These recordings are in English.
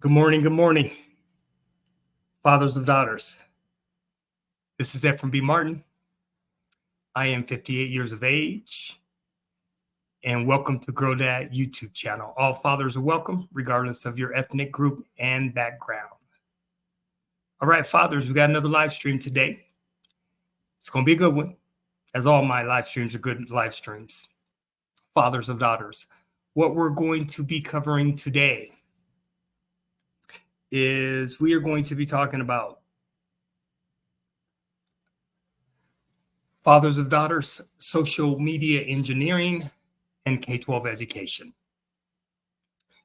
Good morning, fathers of daughters. This is Ephraim B. Martin. I am 58 years of age, and welcome to Grow Dad YouTube channel. All fathers are welcome, regardless of your ethnic group and background. All right, fathers, we got another live stream today. It's going to be a good one, as all my live streams are good live streams. Fathers of daughters, what we're going to be covering today is we are going to be talking about fathers of daughters, social media engineering, and K-12 education.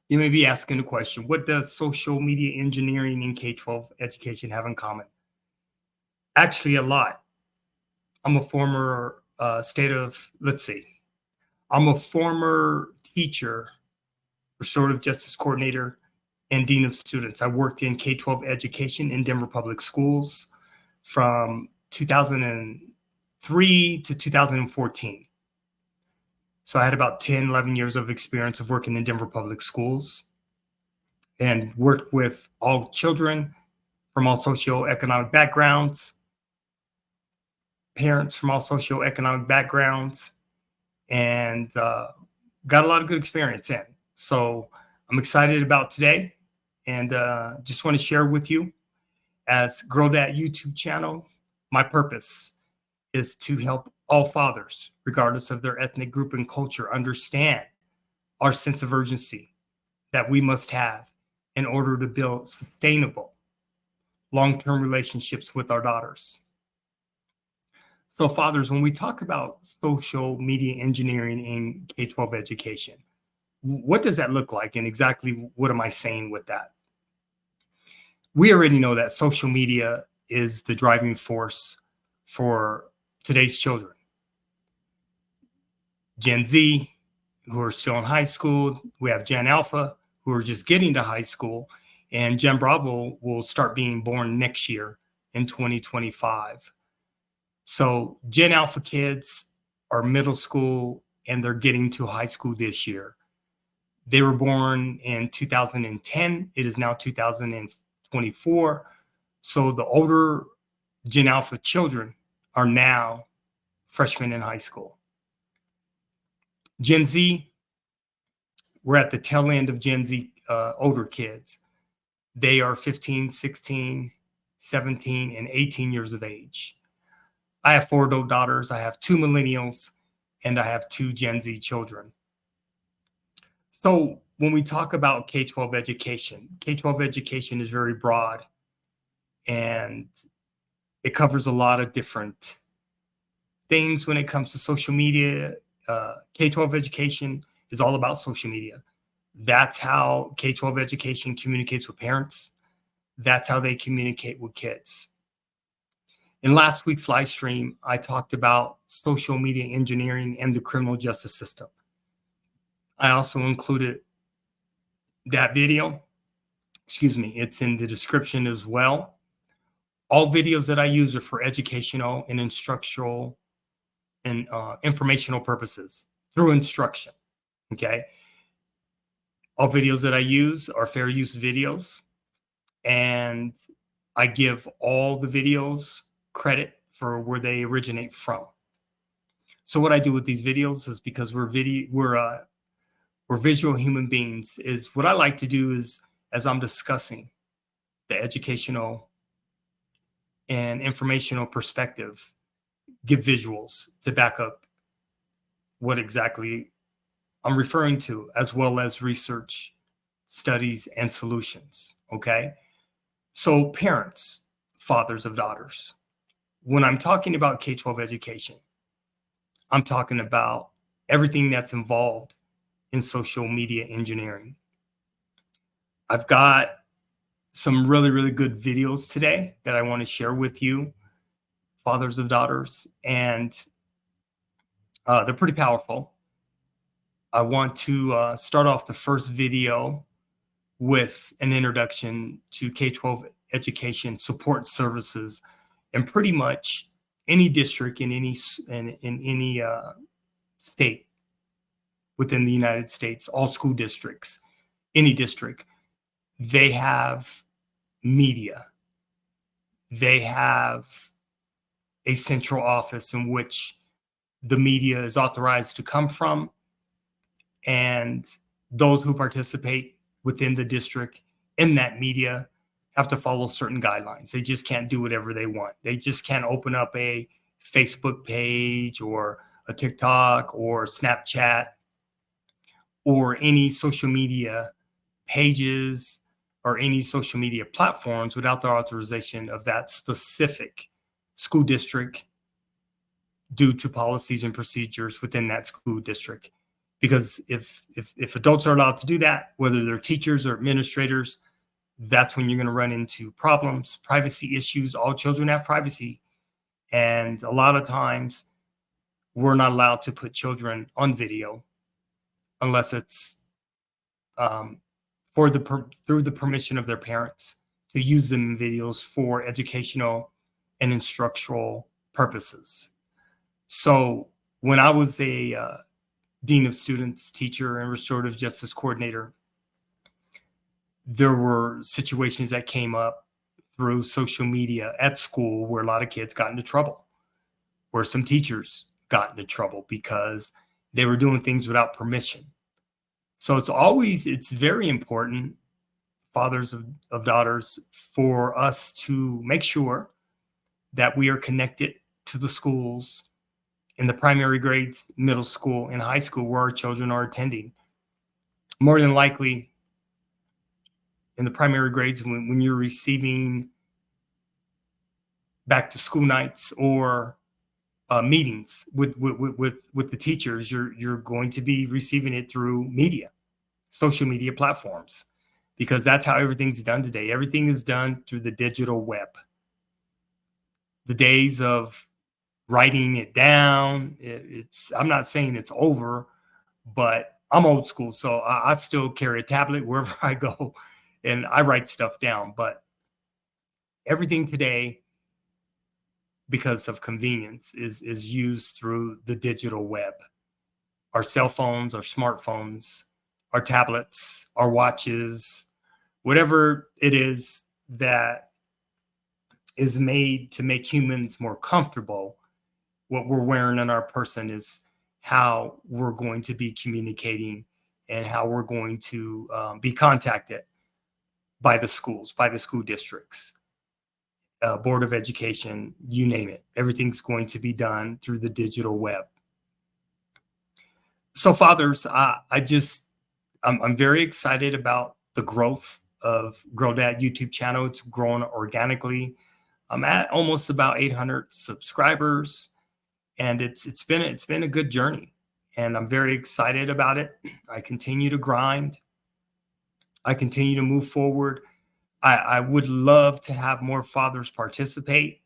You may be asking the question, what does social media engineering and K-12 education have in common? Actually, a lot. I'm a former I'm a former teacher, restorative justice coordinator, and dean of students. I worked in K-12 education in Denver Public Schools from 2003 to 2014. So I had about 10, 11 years of experience of working in Denver Public Schools and worked with all children from all socioeconomic backgrounds, parents from all socioeconomic backgrounds, and got a lot of good experience in. So I'm excited about today, and just want to share with you, as Grow That YouTube channel, my purpose is to help all fathers, regardless of their ethnic group and culture, understand our sense of urgency that we must have in order to build sustainable, long-term relationships with our daughters. So fathers, when we talk about social media engineering in K-12 education, what does that look like, and exactly what am I saying with that? We already know that social media is the driving force for today's children. Gen Z, who are still in high school. We have Gen Alpha, who are just getting to high school. And Gen Bravo will start being born next year in 2025. So Gen Alpha kids are middle school, and they're getting to high school this year. They were born in 2010. It is now 2024. So the older Gen Alpha children are now freshmen in high school. Gen Z, we're at the tail end of Gen Z older kids. They are 15, 16, 17, and 18 years of age. I have 4 adult daughters. I have 2 millennials, and I have 2 Gen Z children. So when we talk about K-12 education is very broad, and it covers a lot of different things when it comes to social media. K-12 education is all about social media. That's how K-12 education communicates with parents. That's how they communicate with kids. In last week's live stream, I talked about social media engineering and the criminal justice system. I also included that video. It's in the description as well. All videos that I use are for educational and instructional and informational purposes through instruction. Okay. All videos that I use are fair use videos, and I give all the videos credit for where they originate from. So what I do with these videos is, because we're visual human beings, is what I like to do is, as I'm discussing the educational and informational perspective, give visuals to back up what exactly I'm referring to, as well as research, studies, and solutions. Okay. So parents, fathers of daughters, when I'm talking about K-12 education, I'm talking about everything that's involved in social media engineering. I've got some really, really good videos today that I want to share with you, fathers of daughters, and they're pretty powerful. I want to start off the first video with an introduction to K-12 education support services, and pretty much any district in any state within the United States, all school districts, any district, they have media. They have a central office in which the media is authorized to come from, and those who participate within the district in that media have to follow certain guidelines. They just can't do whatever they want. They just can't open up a Facebook page or a TikTok or Snapchat or any social media pages or any social media platforms without the authorization of that specific school district due to policies and procedures within that school district. Because if adults are allowed to do that, whether they're teachers or administrators, that's when you're going to run into problems, privacy issues. All children have privacy. And a lot of times we're not allowed to put children on video unless it's through the permission of their parents to use them in videos for educational and instructional purposes. So when I was a dean of students, teacher, and restorative justice coordinator, there were situations that came up through social media at school where a lot of kids got into trouble, where some teachers got into trouble because they were doing things without permission. So it's very important, fathers of daughters, for us to make sure that we are connected to the schools in the primary grades, middle school, and high school where our children are attending. More than likely, in the primary grades, when you're receiving back to school nights or meetings with the teachers, you're going to be receiving it through media, social media platforms, because that's how everything's done today. Everything is done through the digital web. The days of writing it down, I'm not saying it's over, but I'm old school, so I still carry a tablet wherever I go, and I write stuff down. But everything today, because of convenience, is used through the digital web. Our cell phones, our smartphones, our tablets, our watches, whatever it is that is made to make humans more comfortable, what we're wearing on our person is how we're going to be communicating and how we're going to be contacted by the schools, by the school districts, Board of Education, you name it. Everything's going to be done through the digital web. So fathers, I'm very excited about the growth of Grow Dad YouTube channel. It's grown organically. I'm at almost about 800 subscribers, and it's been a good journey, and I'm very excited about it. I continue to grind. I continue to move forward. I would love to have more fathers participate,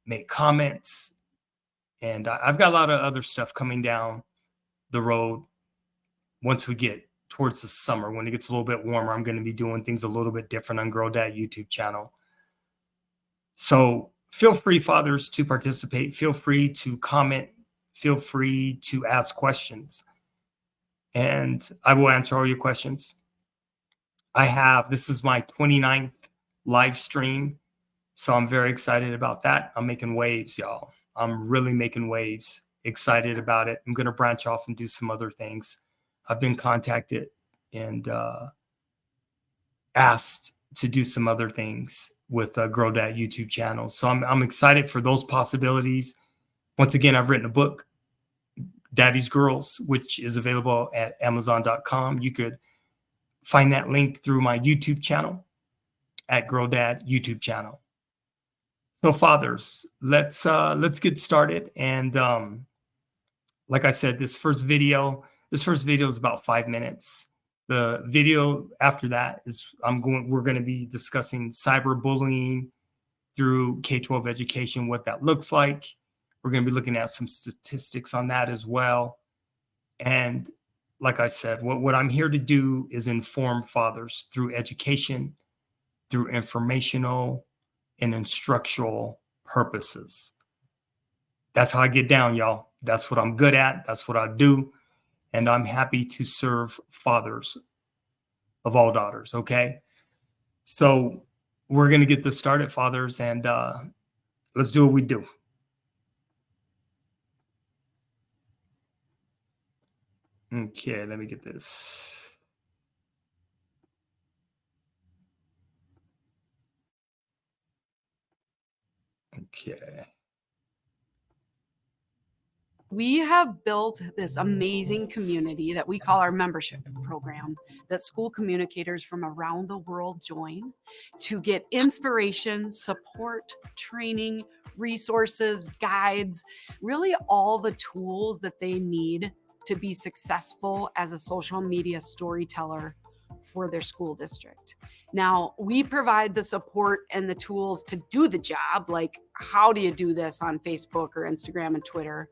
make comments, and I've got a lot of other stuff coming down the road. Once we get towards the summer, when it gets a little bit warmer, I'm going to be doing things a little bit different on Grow Dad YouTube channel. So feel free, fathers, to participate. Feel free to comment. Feel free to ask questions, and I will answer all your questions. This is my 29th live stream, so I'm very excited about that. I'm making waves, y'all. I'm really making waves. Excited about it. I'm going to branch off and do some other things. I've been contacted and asked to do some other things with Grow Dad YouTube channel. So I'm excited for those possibilities. Once again, I've written a book, Daddy's Girls, which is available at Amazon.com. You could find that link through my YouTube channel at Grow Dad YouTube channel. So fathers, let's get started. And like I said, this first video is about 5 minutes. The video after that is we're going to be discussing cyberbullying through K-12 education, what that looks like. We're going to be looking at some statistics on that as well. And like I said, what I'm here to do is inform fathers through education, through informational and instructional purposes. That's how I get down, y'all. That's what I'm good at. That's what I do. And I'm happy to serve fathers of all daughters, okay? So we're going to get this started, fathers, and let's do what we do. Okay, let me get this. Okay. We have built this amazing community that we call our membership program that school communicators from around the world join to get inspiration, support, training, resources, guides, really all the tools that they need to be successful as a social media storyteller for their school district. Now, we provide the support and the tools to do the job, like how do you do this on Facebook or Instagram and Twitter?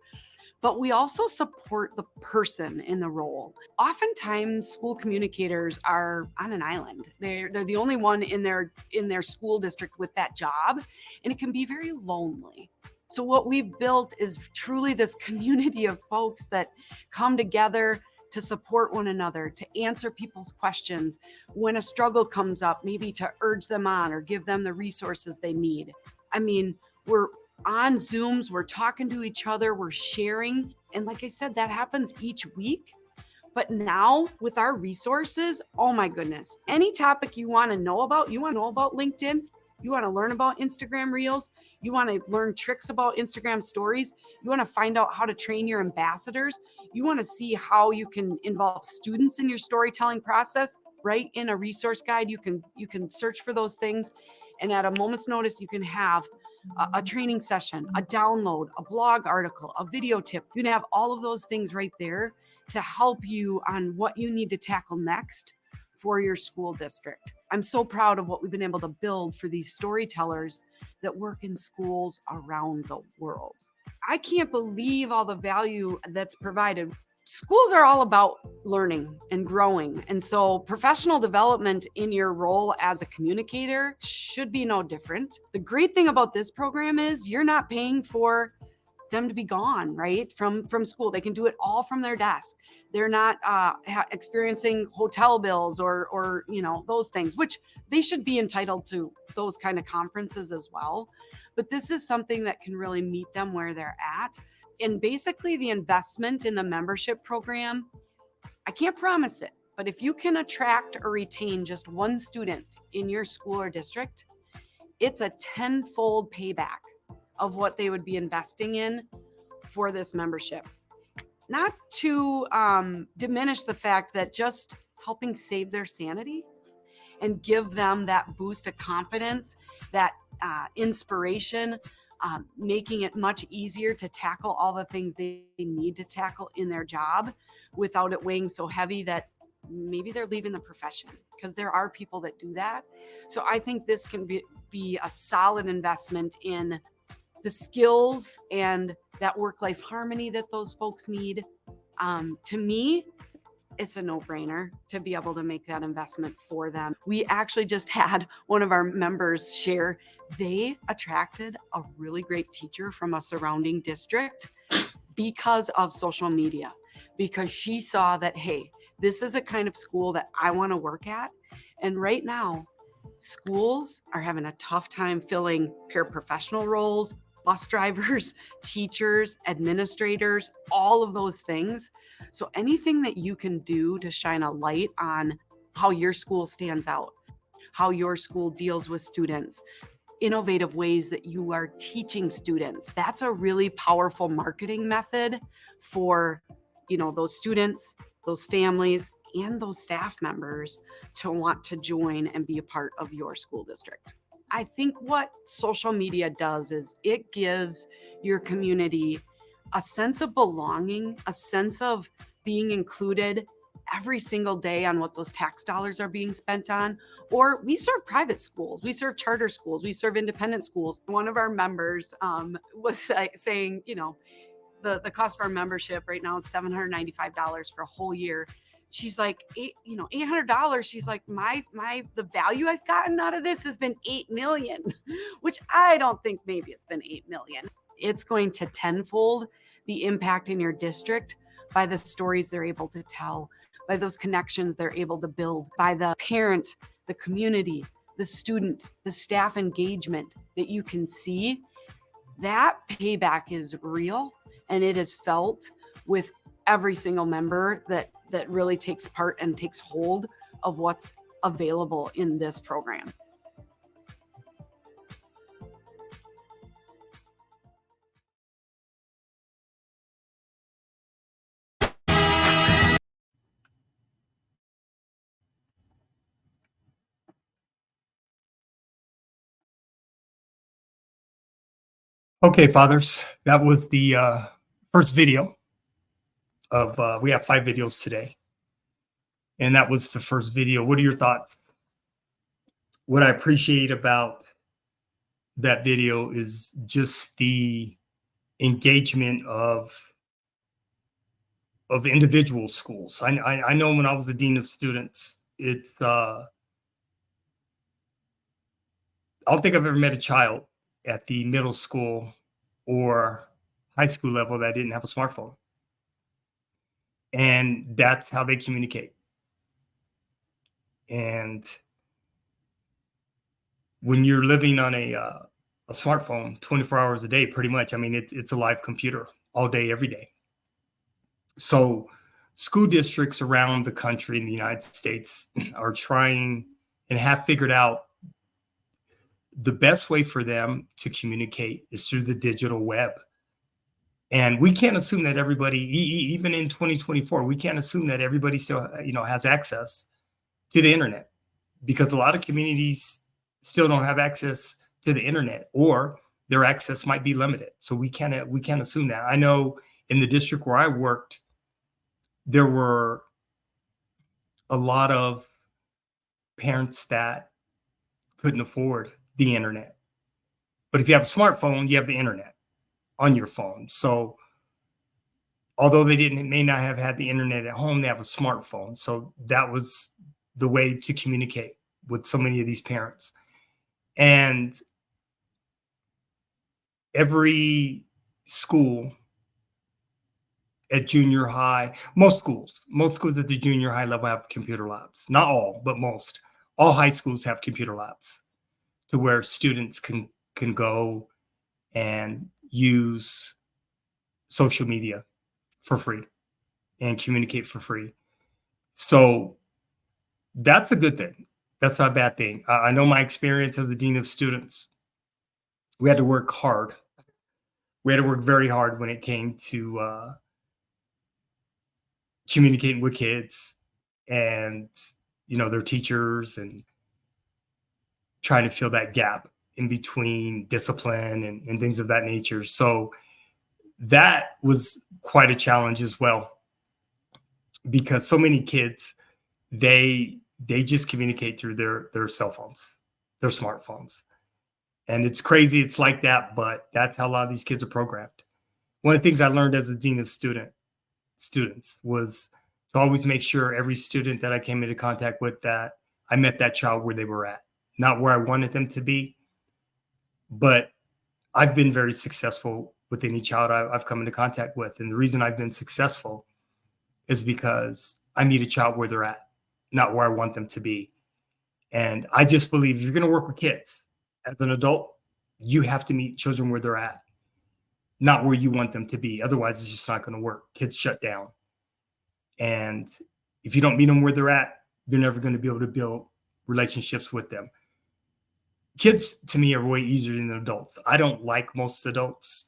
But we also support the person in the role. Oftentimes, school communicators are on an island. They're the only one in their school district with that job, and it can be very lonely. So what we've built is truly this community of folks that come together to support one another, to answer people's questions. When a struggle comes up, maybe to urge them on or give them the resources they need. I mean, we're on Zooms, we're talking to each other, we're sharing. And like I said, that happens each week. But now with our resources, oh my goodness, any topic you want to know about LinkedIn, you want to learn about Instagram Reels, you want to learn tricks about Instagram stories, you want to find out how to train your ambassadors, you want to see how you can involve students in your storytelling process, right? In a resource guide, you can search for those things. And at a moment's notice, you can have a training session, a download, a blog article, a video tip. You can have all of those things right there to help you on what you need to tackle next for your school district. I'm so proud of what we've been able to build for these storytellers that work in schools around the world. I can't believe all the value that's provided. Schools are all about learning and growing. And so professional development in your role as a communicator should be no different. The great thing about this program is you're not paying for them to be gone, right? From school. They can do it all from their desk. They're not experiencing hotel bills or those things, which they should be entitled to those kind of conferences as well. But this is something that can really meet them where they're at. And basically the investment in the membership program, I can't promise it, but if you can attract or retain just one student in your school or district, it's a 10-fold payback of what they would be investing in for this membership. Not to diminish the fact that just helping save their sanity and give them that boost of confidence, that inspiration, making it much easier to tackle all the things they need to tackle in their job without it weighing so heavy that maybe they're leaving the profession, because there are people that do that. So I think this can be a solid investment in the skills and that work-life harmony that those folks need. To me, it's a no-brainer to be able to make that investment for them. We actually just had one of our members share they attracted a really great teacher from a surrounding district because of social media, because she saw that, hey, this is a kind of school that I want to work at. And right now, schools are having a tough time filling paraprofessional roles, bus drivers, teachers, administrators, all of those things. So anything that you can do to shine a light on how your school stands out, how your school deals with students, innovative ways that you are teaching students, that's a really powerful marketing method for, those students, those families, and those staff members to want to join and be a part of your school district. I think what social media does is it gives your community a sense of belonging, a sense of being included every single day on what those tax dollars are being spent on. Or we serve private schools, we serve charter schools, we serve independent schools. One of our members was saying, the cost of our membership right now is $795 for a whole year. She's like, $800. She's like, the value I've gotten out of this has been 8 million, which I don't think maybe it's been 8 million. It's going to tenfold the impact in your district by the stories they're able to tell, by those connections they're able to build, by the parent, the community, the student, the staff engagement that you can see, that payback is real, and it is felt with every single member that really takes part and takes hold of what's available in this program. Okay, fathers, that was the first video of, we have 5 videos today. And that was the first video. What are your thoughts? What I appreciate about that video is just the engagement of individual schools. I know when I was the dean of students, I don't think I've ever met a child at the middle school or high school level that didn't have a smartphone. And that's how they communicate. And when you're living on a smartphone 24 hours a day, pretty much, I mean, it's a live computer all day, every day. So school districts around the country in the United States are trying and have figured out the best way for them to communicate is through the digital web. And we can't assume that everybody, even in 2024, we can't assume that everybody still, has access to the internet, because a lot of communities still don't have access to the internet, or their access might be limited. So we can't assume that. I know in the district where I worked, there were a lot of parents that couldn't afford the internet. But if you have a smartphone, you have the internet on your phone. So although they may not have had the internet at home, they have a smartphone. So that was the way to communicate with so many of these parents. And every school at junior high, most schools at the junior high level have computer labs. Not all, but most. All high schools have computer labs to where students can go and use social media for free and communicate for free. So that's a good thing. That's not a bad thing. I know my experience as the dean of students, we had to work hard. We had to work very hard when it came to communicating with kids and, their teachers, and trying to fill that gap in between discipline and things of that nature. So that was quite a challenge as well, because so many kids, they just communicate through their cell phones, their smartphones. And it's crazy it's like that, but that's how a lot of these kids are programmed. One of the things I learned as a dean of students was to always make sure every student that I came into contact with, that I met that child where they were at, not where I wanted them to be. But I've been very successful with any child I've come into contact with. And the reason I've been successful is because I meet a child where they're at, not where I want them to be. And I just believe if you're going to work with kids as an adult, you have to meet children where they're at, not where you want them to be. Otherwise, it's just not going to work. Kids shut down. And if you don't meet them where they're at, you're never going to be able to build relationships with them. Kids, to me, are way easier than adults. I don't like most adults.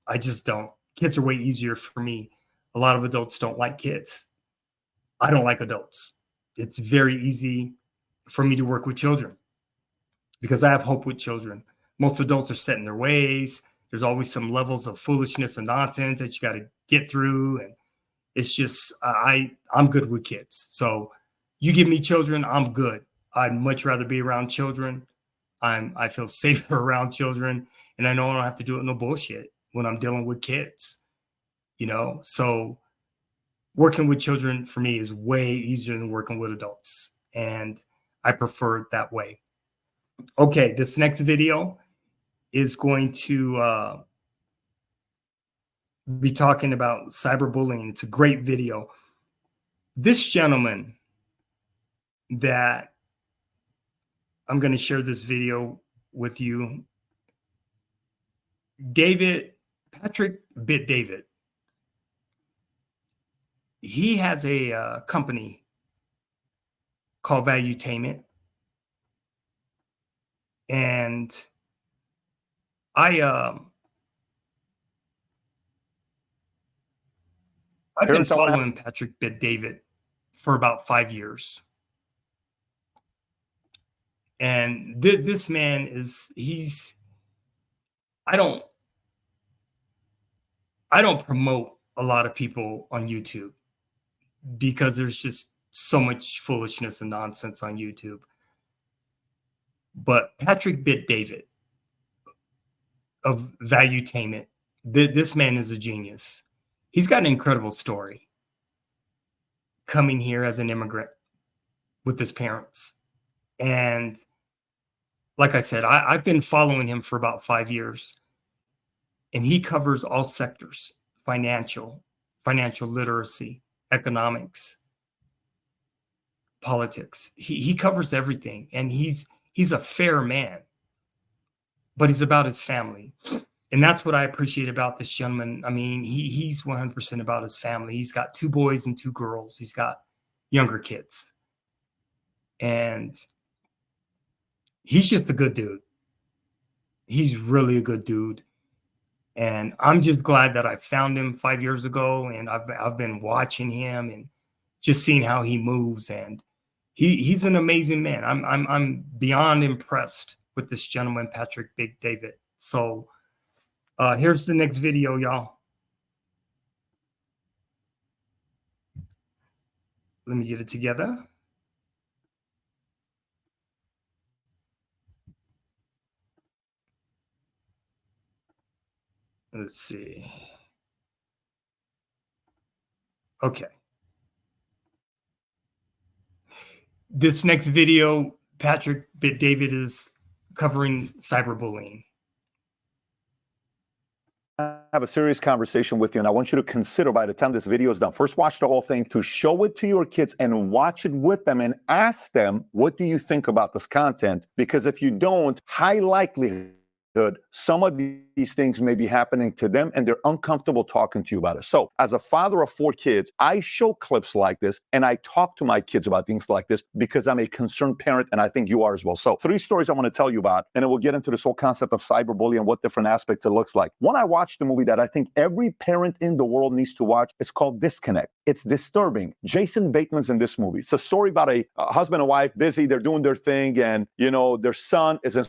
I just don't. Kids are way easier for me. A lot of adults don't like kids. I don't like adults. It's very easy for me to work with children because I have hope with children. Most adults are set in their ways. There's always some levels of foolishness and nonsense that you got to get through. And it's just, I'm good with kids. So you give me children, I'm good. I'd much rather be around children. I feel safer around children, and I know I don't have to do it no bullshit when I'm dealing with kids, So working with children for me is way easier than working with adults, and I prefer it that way. Okay, this next video is going to be talking about cyberbullying. It's a great video. This gentleman that I'm going to share this video with you. Patrick Bit David, he has a company called Valuetainment. And I've been Parents, I wanna following Patrick Bit David for about 5 years. And this man I don't promote a lot of people on YouTube because there's just so much foolishness and nonsense on YouTube. But Patrick Bit David of Valuetainment, this man is a genius. He's got an incredible story coming here as an immigrant with his parents. And like I said, I've been following him for about 5 years. And he covers all sectors: financial literacy, economics, politics. He covers everything. And he's a fair man, but he's about his family. And that's what I appreciate about this gentleman. I mean, he's 100% about his family. He's got 2 boys and 2 girls. He's got younger kids. And he's just a good dude. He's really a good dude. And I'm just glad that I found him 5 years ago, and I've been watching him and just seeing how he moves. And he's an amazing man. I'm beyond impressed with this gentleman, Patrick Big David. So here's the next video, y'all. Let me get it together. Let's see. Okay. This next video, Patrick Bit David is covering cyberbullying. Have a serious conversation with you, and I want you to consider by the time this video is done, first watch the whole thing, to show it to your kids and watch it with them and ask them, what do you think about this content? Because if you don't, high likelihood some of these things may be happening to them and they're uncomfortable talking to you about it. So as a father of 4 kids, I show clips like this and I talk to my kids about things like this because I'm a concerned parent, and I think you are as well. So 3 stories I want to tell you about, and then we'll get into this whole concept of cyberbullying and what different aspects it looks like. One, I watched a movie that I think every parent in the world needs to watch. It's called Disconnect. It's disturbing. Jason Bateman's in this movie. It's a story about a husband and wife, busy, they're doing their thing, and their son is in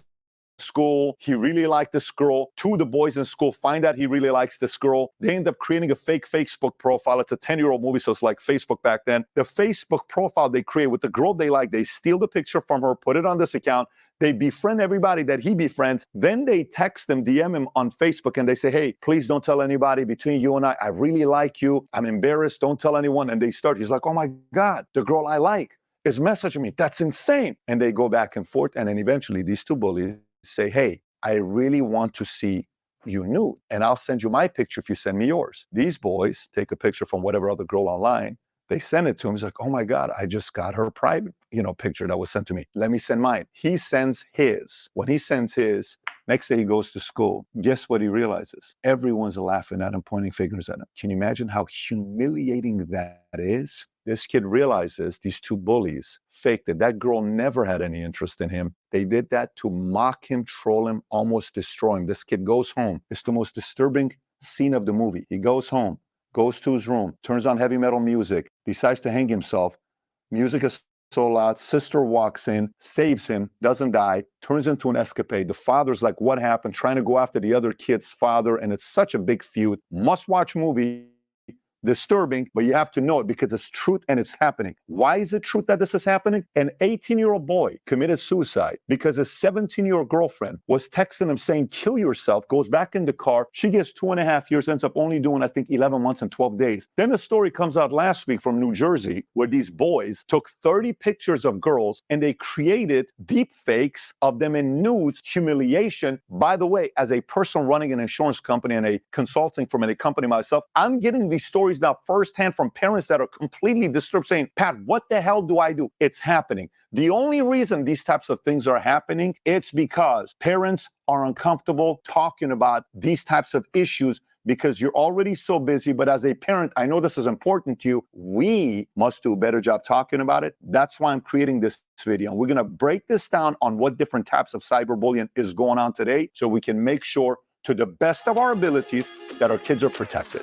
school. He really liked this girl. 2 of the boys in school find out he really likes this girl. They end up creating a fake Facebook profile. It's a 10-year-old movie, so it's like Facebook back then. The Facebook profile they create with the girl they like, they steal the picture from her, put it on this account. They befriend everybody that he befriends. Then they text him, DM him on Facebook, and they say, hey, please don't tell anybody. Between you and I really like you. I'm embarrassed. Don't tell anyone. And he's like, oh my God, the girl I like is messaging me. That's insane. And they go back and forth. And then eventually these 2 bullies say, hey, I really want to see you nude, and I'll send you my picture if you send me yours. These boys take a picture from whatever other girl online. They send it to him. He's like, oh my God, I just got her private, picture that was sent to me. Let me send mine. He sends his. When he sends his, next day he goes to school. Guess what he realizes? Everyone's laughing at him, pointing fingers at him. Can you imagine how humiliating that is? This kid realizes these 2 bullies faked it. That girl never had any interest in him. They did that to mock him, troll him, almost destroy him. This kid goes home. It's the most disturbing scene of the movie. He goes home, goes to his room, turns on heavy metal music, decides to hang himself. Music is so loud. Sister walks in, saves him, doesn't die, turns into an escapade. The father's like, what happened? Trying to go after the other kid's father. And it's such a big feud. Must-watch movie. Disturbing, but you have to know it because it's truth and it's happening. Why is it truth that this is happening? An 18-year-old boy committed suicide because his 17-year-old girlfriend was texting him saying, kill yourself, goes back in the car. She gets 2.5 years, ends up only doing, I think, 11 months and 12 days. Then a story comes out last week from New Jersey where these boys took 30 pictures of girls and they created deep fakes of them in nudes, humiliation. By the way, as a person running an insurance company and a consulting firm and a company myself, I'm getting these stories stories now firsthand from parents that are completely disturbed saying, Pat, what the hell do I do? It's happening. The only reason these types of things are happening, it's because parents are uncomfortable talking about these types of issues because you're already so busy. But as a parent, I know this is important to you. We must do a better job talking about it. That's why I'm creating this video. We're going to break this down on what different types of cyberbullying is going on today so we can make sure to the best of our abilities that our kids are protected.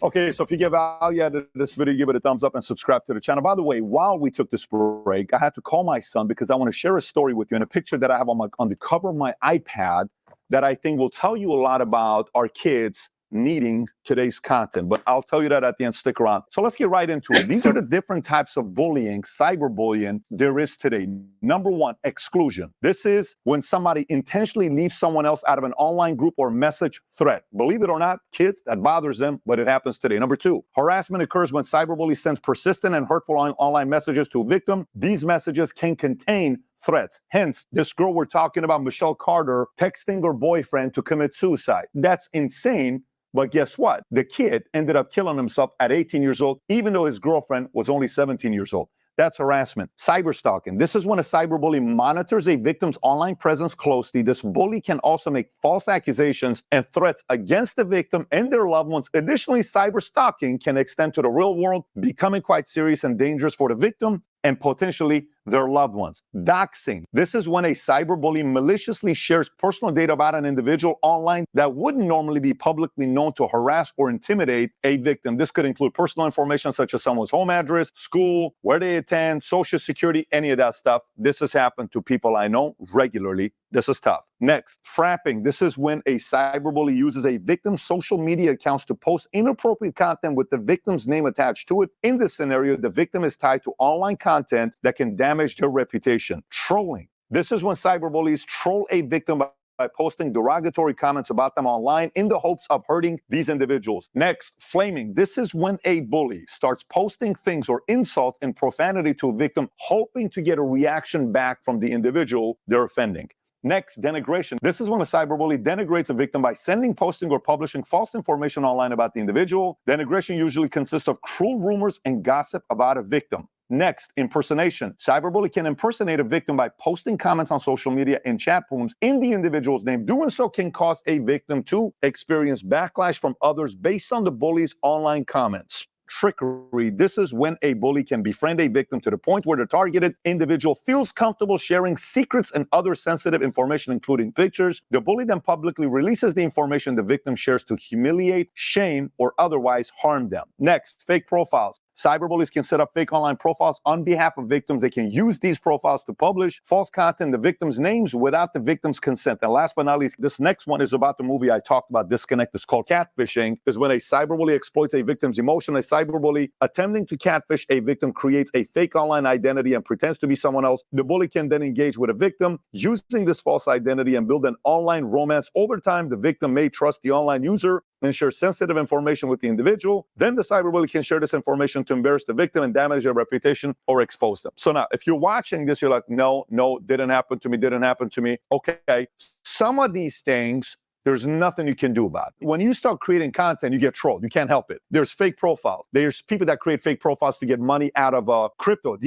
Okay, so if you give value out of this video, give it a thumbs up and subscribe to the channel. By the way, while we took this break, I had to call my son because I want to share a story with you and a picture that I have on the cover of my iPad that I think will tell you a lot about our kids needing today's content. But I'll tell you that at the end. Stick around. So let's get right into it. These are the different types of bullying, cyberbullying there is today. Number one, exclusion. This is when somebody intentionally leaves someone else out of an online group or message thread. Believe it or not, kids, that bothers them, but it happens today. Number two, harassment occurs when cyberbully sends persistent and hurtful online messages to a victim. These messages can contain threats. Hence, this girl we're talking about, Michelle Carter, texting her boyfriend to commit suicide. That's insane. But guess what? The kid ended up killing himself at 18 years old, even though his girlfriend was only 17 years old. That's harassment. Cyberstalking. This is when a cyberbully monitors a victim's online presence closely. This bully can also make false accusations and threats against the victim and their loved ones. Additionally, cyberstalking can extend to the real world, becoming quite serious and dangerous for the victim and potentially their loved ones. Doxing. This is when a cyberbully maliciously shares personal data about an individual online that wouldn't normally be publicly known to harass or intimidate a victim. This could include personal information such as someone's home address, school, where they attend, social security, any of that stuff. This has happened to people I know regularly. This is tough. Next, frapping. This is when a cyberbully uses a victim's social media accounts to post inappropriate content with the victim's name attached to it. In this scenario, the victim is tied to online content that can damage their reputation. Trolling. This is when cyberbullies troll a victim by posting derogatory comments about them online in the hopes of hurting these individuals. Next, flaming. This is when a bully starts posting things or insults and profanity to a victim, hoping to get a reaction back from the individual they're offending. Next, denigration. This is when a cyberbully denigrates a victim by sending, posting, or publishing false information online about the individual. Denigration usually consists of cruel rumors and gossip about a victim. Next, impersonation. Cyberbully can impersonate a victim by posting comments on social media and chat rooms in the individual's name. Doing so can cause a victim to experience backlash from others based on the bully's online comments. Trickery. This is when a bully can befriend a victim to the point where the targeted individual feels comfortable sharing secrets and other sensitive information, including pictures. The bully then publicly releases the information the victim shares to humiliate, shame, or otherwise harm them. Next, fake profiles. Cyberbullies can set up fake online profiles on behalf of victims. They can use these profiles to publish false content in the victims' names without the victim's consent. And last but not least, this next one is about the movie I talked about, Disconnect. It's called catfishing. Is when a cyberbully exploits a victim's emotion. A cyberbully attempting to catfish a victim creates a fake online identity and pretends to be someone else. The bully can then engage with a victim using this false identity and build an online romance. Over time, the victim may trust the online user and share sensitive information with the individual. Then the cyberbully can share this information to embarrass the victim and damage their reputation or expose them. So now, if you're watching this, you're like, no, didn't happen to me. Okay, some of these things, there's nothing you can do about it. When you start creating content, you get trolled. You can't help it. There's fake profiles. There's people that create fake profiles to get money out of crypto.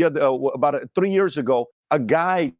About 3 years ago, a guy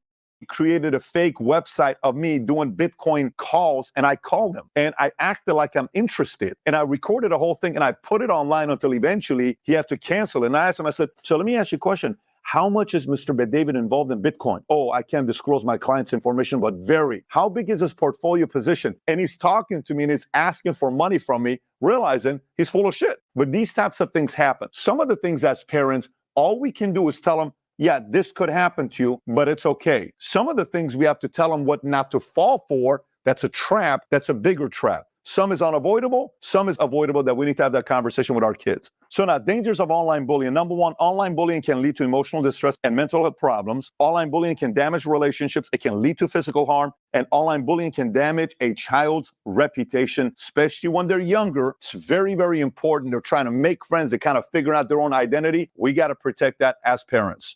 created a fake website of me doing Bitcoin calls, and I called him and I acted like I'm interested and I recorded the whole thing and I put it online until eventually he had to cancel it. And I asked him, I said, so let me ask you a question. How much is Mr. David involved in Bitcoin? Oh, I can't disclose my client's information, but very. How big is his portfolio position? And he's talking to me and he's asking for money from me, realizing he's full of shit. But these types of things happen. Some of the things as parents, all we can do is tell them, yeah, this could happen to you, but it's okay. Some of the things we have to tell them what not to fall for. That's a trap. That's a bigger trap. Some is unavoidable. Some is avoidable that we need to have that conversation with our kids. So now, dangers of online bullying. Number one, online bullying can lead to emotional distress and mental health problems. Online bullying can damage relationships. It can lead to physical harm. And online bullying can damage a child's reputation, especially when they're younger. It's very, very important. They're trying to make friends. They kind of figure out their own identity. We got to protect that as parents.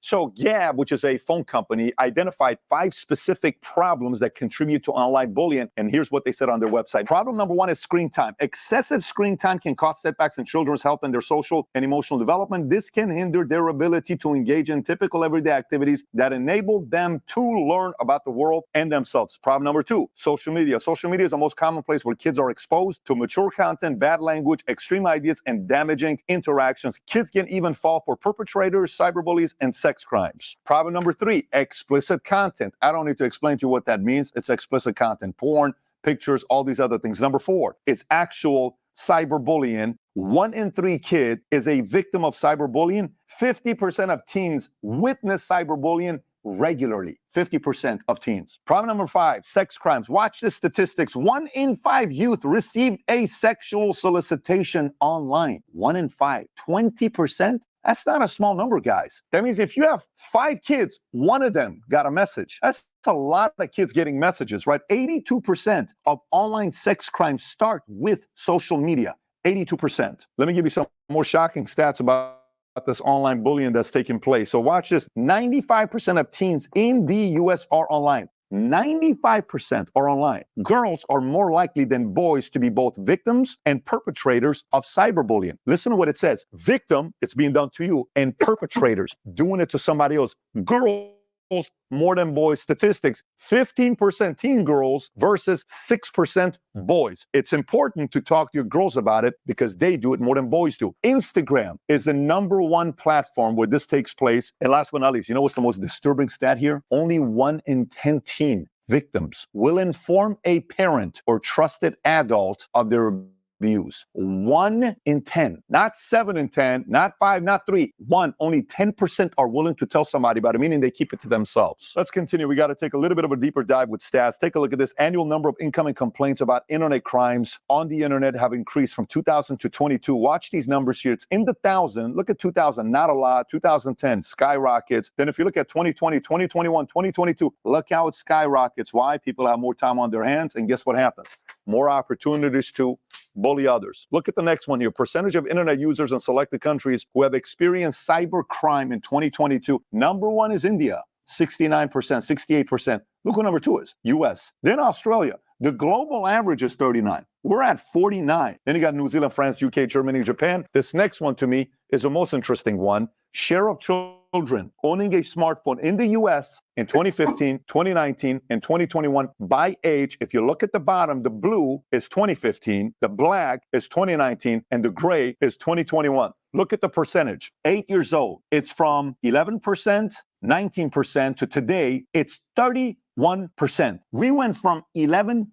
So Gab, which is a phone company, identified 5 specific problems that contribute to online bullying. And here's what they said on their website. Problem number 1 is screen time. Excessive screen time can cause setbacks in children's health and their social and emotional development. This can hinder their ability to engage in typical everyday activities that enable them to learn about the world and themselves. Problem number 2, social media. Social media is the most common place where kids are exposed to mature content, bad language, extreme ideas, and damaging interactions. Kids can even fall for perpetrators, cyberbullies, and sex crimes. Problem number 3, explicit content. I don't need to explain to you what that means. It's explicit content, porn, pictures, all these other things. Number 4 is actual cyberbullying. 1 in 3 kid is a victim of cyberbullying. 50% of teens witness cyberbullying regularly. 50% of teens. Problem number 5, sex crimes. Watch the statistics. 1 in 5 youth received a sexual solicitation online. 1 in 5, 20%. That's not a small number, guys. That means if you have 5 kids, 1 of them got a message. That's a lot of kids getting messages, right? 82% of online sex crimes start with social media. 82%. Let me give you some more shocking stats about this online bullying that's taking place. So watch this. 95% of teens in the US are online. 95% are online. Girls are more likely than boys to be both victims and perpetrators of cyberbullying. Listen to what it says. Victim, it's being done to you, and perpetrators, doing it to somebody else. Girls more than boys. Statistics, 15% teen girls versus 6% boys. It's important to talk to your girls about it because they do it more than boys do. Instagram is the #1 platform where this takes place. And last but not least, you know what's the most disturbing stat here? Only 1 in 10 teen victims will inform a parent or trusted adult of their abuse. 1 in 10, not 7 in 10, not 5, not 3, 1. Only 10% are willing to tell somebody about it, meaning they keep it to themselves. Let's continue. We got to take a little bit of a deeper dive with stats. Take a look at this. Annual number of incoming complaints about internet crimes on the internet have increased from 2000 to 22. Watch these numbers here. It's in the thousand. Look at 2000, not a lot. 2010 skyrockets. Then if you look at 2020, 2021, 2022, look how it skyrockets. Why? People have more time on their hands, and guess what happens? More opportunities to bully others. Look at the next one here. Percentage of internet users in selected countries who have experienced cyber crime in 2022. Number 1 is India, 69%, 68%. Look what number 2 is, US. Then Australia. The global average is 39. We're at 49. Then you got New Zealand, France, UK, Germany, Japan. This next one to me is the most interesting one. Share of children owning a smartphone in the US in 2015, 2019, and 2021 by age. If you look at the bottom, the blue is 2015, the black is 2019, and the gray is 2021. Look at the percentage. 8 years old. It's from 11%, 19% to today, it's 31%. We went from 11%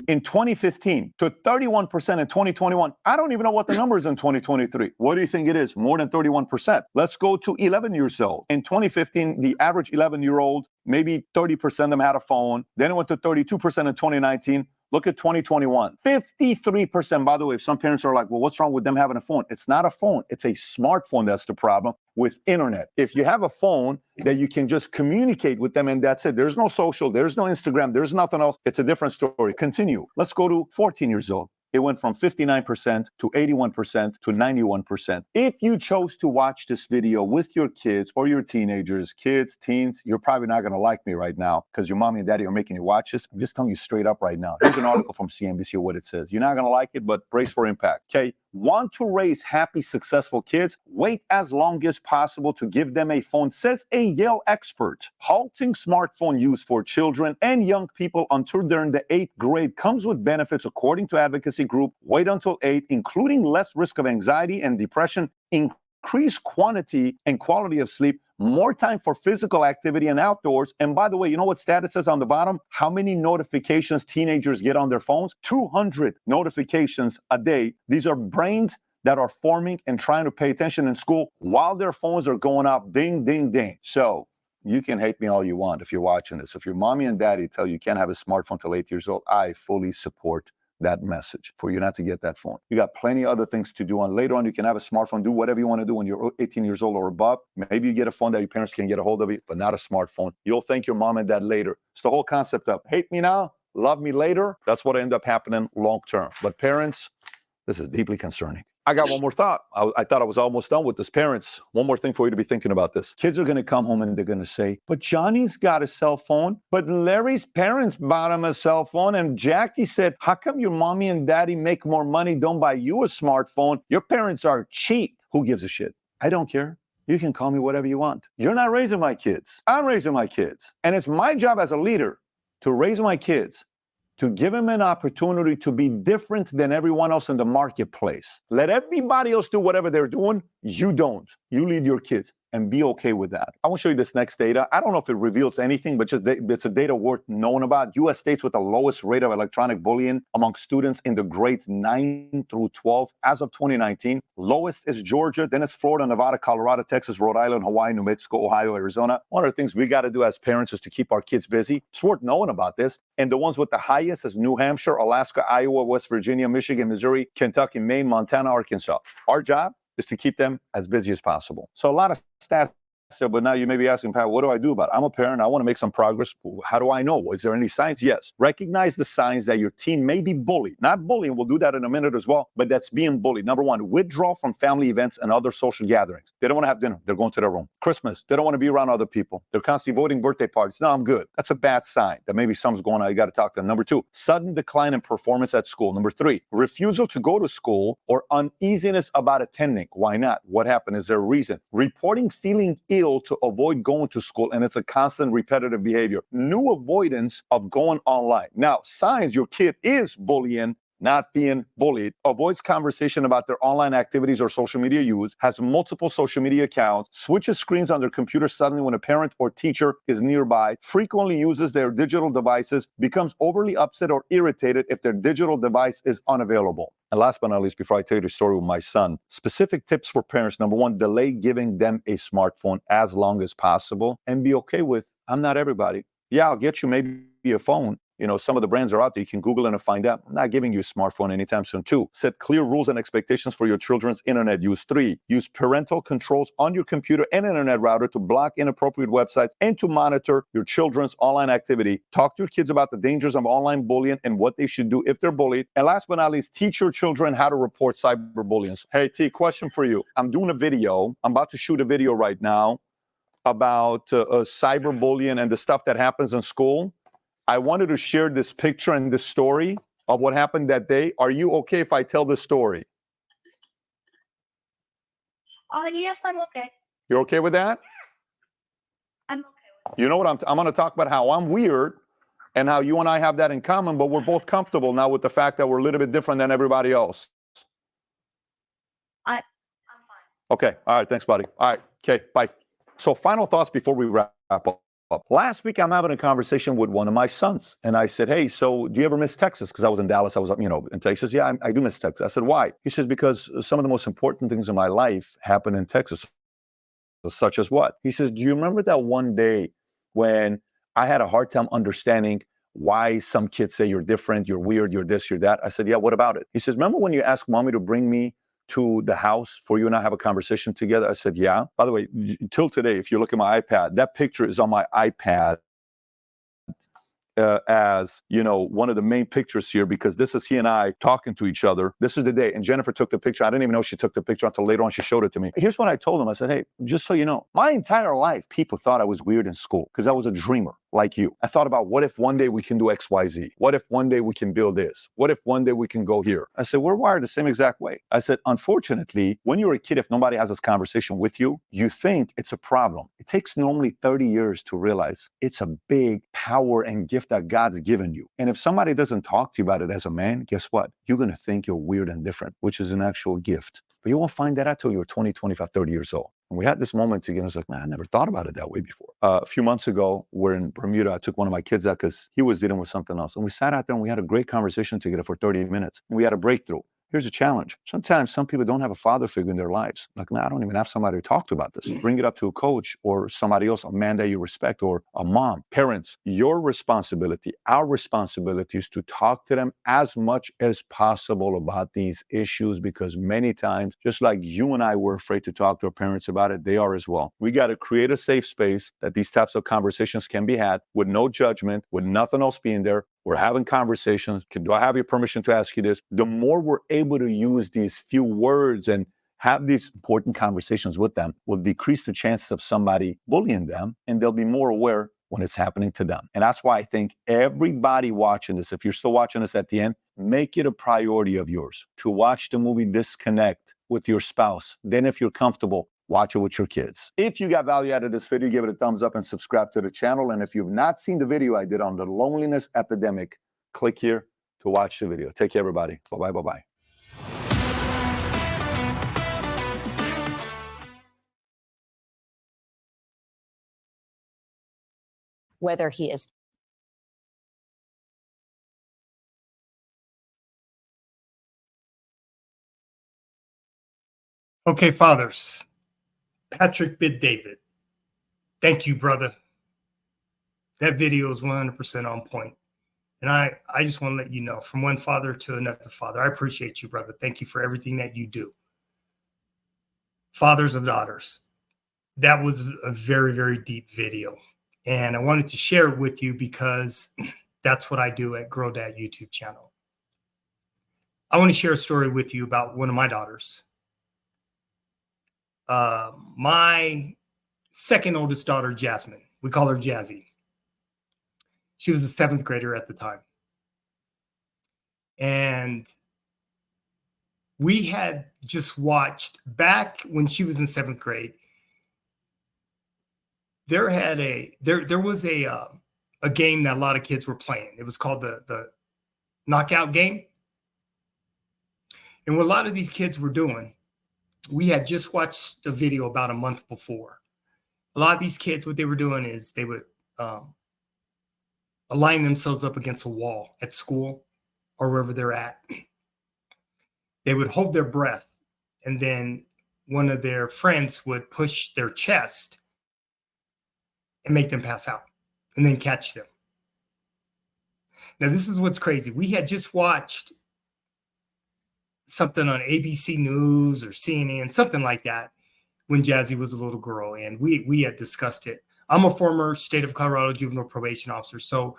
in 2015 to 31% in 2021. I don't even know what the number is in 2023. What do you think it is? More than 31%. Let's go to 11 years old. In 2015, the average 11-year-old, maybe 30% of them had a phone. Then it went to 32% in 2019. Look at 2021, 53%. By the way, if some parents are like, well, what's wrong with them having a phone? It's not a phone. It's a smartphone that's the problem with internet. If you have a phone that you can just communicate with them and that's it. There's no social, there's no Instagram, there's nothing else. It's a different story. Continue. Let's go to 14 years old. It went from 59% to 81% to 91%. If you chose to watch this video with your kids or your teenagers, kids, teens, you're probably not going to like me right now because your mommy and daddy are making you watch this. I'm just telling you straight up right now. Here's an article from CNBC, what it says. You're not going to like it, but brace for impact. Okay. Want to raise happy, successful kids? Wait as long as possible to give them a phone, says a Yale expert. Halting smartphone use for children and young people until they're in the 8th grade comes with benefits, according to advocacy group. Wait until 8, including less risk of anxiety and depression, increased quantity and quality of sleep, more time for physical activity and outdoors. And by the way, you know what status says on the bottom? How many notifications teenagers get on their phones? 200 notifications a day. These are brains that are forming and trying to pay attention in school while their phones are going off ding, ding, ding. So you can hate me all you want if you're watching this. If your mommy and daddy tell you can't have a smartphone till 8 years old, I fully support that message for you not to get that phone. You got plenty of other things to do, and later on you can have a smartphone, do whatever you want to do when you're 18 years old or above. Maybe you get a phone that your parents can get a hold of it, but not a smartphone. You'll thank your mom and dad later. It's the whole concept of hate me now, love me later. That's what end up happening long term. But parents, this is deeply concerning. I got one more thought. I thought I was almost done with this. Parents, one more thing for you to be thinking about this. Kids are going to come home and they're going to say, but Johnny's got a cell phone, but Larry's parents bought him a cell phone. And Jackie said, how come your mommy and daddy make more money, don't buy you a smartphone? Your parents are cheap. Who gives a shit? I don't care. You can call me whatever you want. You're not raising my kids. I'm raising my kids. And it's my job as a leader to raise my kids, to give them an opportunity to be different than everyone else in the marketplace. Let everybody else do whatever they're doing. You don't. You lead your kids and be okay with that. I want to show you this next data. I don't know if it reveals anything, but just it's a data worth knowing about. U.S. states with the lowest rate of electronic bullying among students in the grades 9 through 12 as of 2019. Lowest is Georgia, then it's Florida, Nevada, Colorado, Texas, Rhode Island, Hawaii, New Mexico, Ohio, Arizona. One of the things we got to do as parents is to keep our kids busy. It's worth knowing about this. And the ones with the highest is New Hampshire, Alaska, Iowa, West Virginia, Michigan, Missouri, Kentucky, Maine, Montana, Arkansas. Our job is to keep them as busy as possible. So a lot of stats. So, but now you may be asking, Pat, what do I do about it? I'm a parent. I want to make some progress. How do I know? Is there any signs? Yes. Recognize the signs that your teen may be bullied. Not bullying. We'll do that in a minute as well. But that's being bullied. Number one, withdraw from family events and other social gatherings. They don't want to have dinner. They're going to their room. Christmas. They don't want to be around other people. They're constantly avoiding birthday parties. No, I'm good. That's a bad sign that maybe something's going on. You got to talk to them. Number two, sudden decline in performance at school. Number three, refusal to go to school or uneasiness about attending. Why not? What happened? Is there a reason? Reporting feeling ill to avoid going to school, and it's a constant repetitive behavior. New avoidance of going online. Now, signs your kid is bullying, not being bullied, avoids conversation about their online activities or social media use, has multiple social media accounts, switches screens on their computer suddenly when a parent or teacher is nearby, frequently uses their digital devices, becomes overly upset or irritated if their digital device is unavailable. And last but not least, before I tell you the story with my son, specific tips for parents. Number one, delay giving them a smartphone as long as possible and be okay with, I'm not everybody. Yeah, I'll get you maybe a phone. You know, some of the brands are out there. You can Google and find out. I'm not giving you a smartphone anytime soon. 2, set clear rules and expectations for your children's internet use. 3, use parental controls on your computer and internet router to block inappropriate websites and to monitor your children's online activity. Talk to your kids about the dangers of online bullying and what they should do if they're bullied. And last but not least, teach your children how to report cyberbullying. Hey, T, question for you. I'm doing a video. I'm about to shoot a video right now about cyberbullying and the stuff that happens in school. I wanted to share this picture and this story of what happened that day. Are you okay if I tell the story? Yes, I'm okay. You're okay with that? I'm okay with You know what? I'm going to talk about how I'm weird and how you and I have that in common, but we're both comfortable now with the fact that we're a little bit different than everybody else. I'm fine. Okay. All right. Thanks, buddy. All right. Okay. Bye. So final thoughts before we wrap up. Last week, I'm having a conversation with one of my sons, and I said, hey, so do you ever miss Texas? Because I was in Dallas. I was, in Texas. Yeah, I do miss Texas. I said, why? He says, because some of the most important things in my life happen in Texas. Such as what? He says, do you remember that one day when I had a hard time understanding why some kids say you're different, you're weird, you're this, you're that? I said, yeah, what about it? He says, remember when you asked mommy to bring me to the house for you and I have a conversation together? I said, yeah. By the way, till today, if you look at my iPad, that picture is on my iPad as, one of the main pictures here, because this is he and I talking to each other. This is the day. And Jennifer took the picture. I didn't even know she took the picture until later on. She showed it to me. Here's what I told him. I said, hey, just so you know, my entire life, people thought I was weird in school because I was a dreamer like you. I thought about, what if one day we can do X, Y, Z? What if one day we can build this? What if one day we can go here? I said, we're wired the same exact way. I said, unfortunately, when you're a kid, if nobody has this conversation with you, you think it's a problem. It takes normally 30 years to realize it's a big power and gift that God's given you. And if somebody doesn't talk to you about it as a man, guess what? You're going to think you're weird and different, which is an actual gift. But you won't find that out till you're 20, 25, 30 years old. And we had this moment together. I was like, man, I never thought about it that way before. A few months ago, we're in Bermuda. I took one of my kids out because he was dealing with something else. And we sat out there and we had a great conversation together for 30 minutes. And we had a breakthrough. Here's a challenge. Sometimes some people don't have a father figure in their lives. Like, man, I don't even have somebody to talk to about this. Bring it up to a coach or somebody else, a man that you respect, or a mom. Parents, your responsibility, our responsibility is to talk to them as much as possible about these issues, because many times, just like you and I were afraid to talk to our parents about it, they are as well. We got to create a safe space that these types of conversations can be had with no judgment, with nothing else being there, We're having conversations. Do I have your permission to ask you this? The more we're able to use these few words and have these important conversations with them will decrease the chances of somebody bullying them, and they'll be more aware when it's happening to them. And that's why I think everybody watching this, if you're still watching this at the end, make it a priority of yours to watch the movie Disconnect with your spouse. Then if you're comfortable, watch it with your kids. If you got value out of this video, give it a thumbs up and subscribe to the channel. And if you've not seen the video I did on the loneliness epidemic, click here to watch the video. Take care, everybody. Bye-bye, bye-bye. Whether he is Okay, fathers. Patrick bid David. Thank you, brother. That video is 100% on point. And I just want to let you know, from one father to another father, I appreciate you, brother. Thank you for everything that you do. Fathers of daughters. That was a very, very deep video. And I wanted to share it with you because that's what I do at Girl Dad YouTube channel. I want to share a story with you about one of my daughters. My second oldest daughter, Jasmine, we call her Jazzy. She was a 7th grader at the time. And we had just watched, back when she was in 7th grade, there was a game that a lot of kids were playing. It was called the knockout game. And what a lot of these kids were doing, we had just watched the video about a month before. A lot of these kids, what they were doing is they would align themselves up against a wall at school or wherever they're at. They would hold their breath, and then one of their friends would push their chest and make them pass out and then catch them. Now, this is what's crazy. We had just watched something on ABC News or CNN, something like that, when Jazzy was a little girl, and we had discussed it. I'm a former state of Colorado juvenile probation officer, so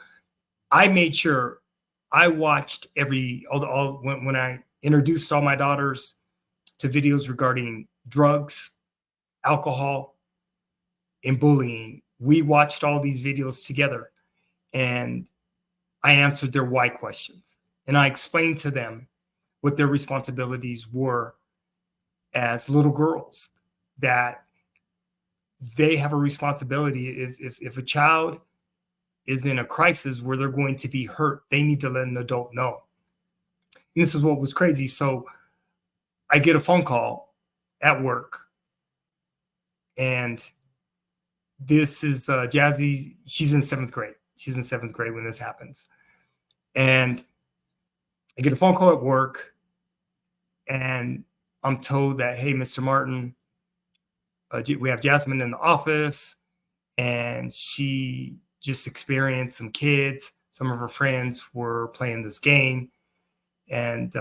I made sure I watched when I introduced all my daughters to videos regarding drugs, alcohol, and bullying. We watched all these videos together, and I answered their why questions, and I explained to them what their responsibilities were as little girls, that they have a responsibility. If a child is in a crisis where they're going to be hurt, they need to let an adult know. And this is what was crazy. So I get a phone call at work, and this is Jazzy. She's in 7th grade. She's in 7th grade when this happens. And I get a phone call at work, and I'm told that, hey, Mr. Martin, we have Jasmine in the office, and she just experienced some kids. Some of her friends were playing this game, and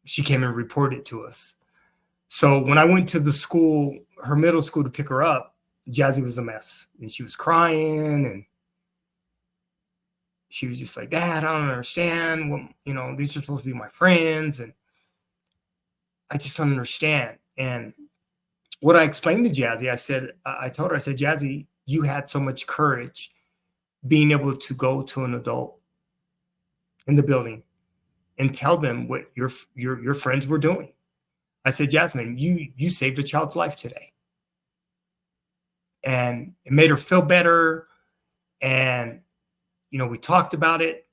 she came and reported to us. So when I went to the school, her middle school, to pick her up, Jazzy was a mess, and she was crying, and she was just like, Dad, I don't understand. Well, these are supposed to be my friends, and I just don't understand. And what I explained to Jazzy, I told her, Jazzy, you had so much courage being able to go to an adult in the building and tell them what your friends were doing. I said, Jasmine, you saved a child's life today. And it made her feel better. And, we talked about it.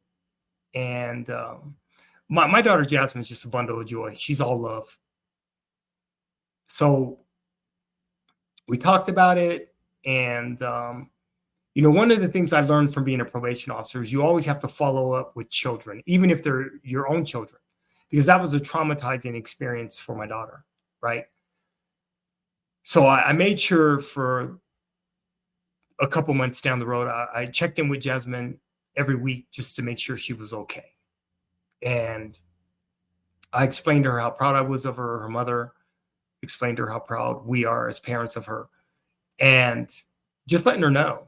And my daughter, Jasmine, is just a bundle of joy. She's all love. So we talked about it. And, one of the things I learned from being a probation officer is you always have to follow up with children, even if they're your own children, because that was a traumatizing experience for my daughter, right? So I made sure for a couple months down the road, I checked in with Jasmine every week just to make sure she was okay. And I explained to her how proud I was of her mother, explained to her how proud we are as parents of her, and just letting her know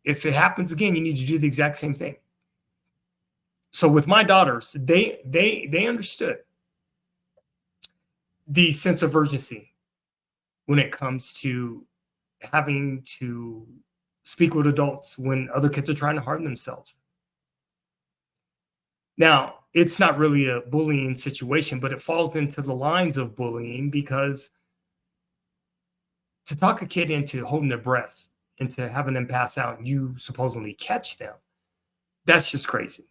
if it happens again, you need to do the exact same thing. So with my daughters, they understood the sense of urgency when it comes to having to speak with adults when other kids are trying to harm themselves. Now, it's not really a bullying situation, but it falls into the lines of bullying, because to talk a kid into holding their breath and to having them pass out and you supposedly catch them, that's just crazy,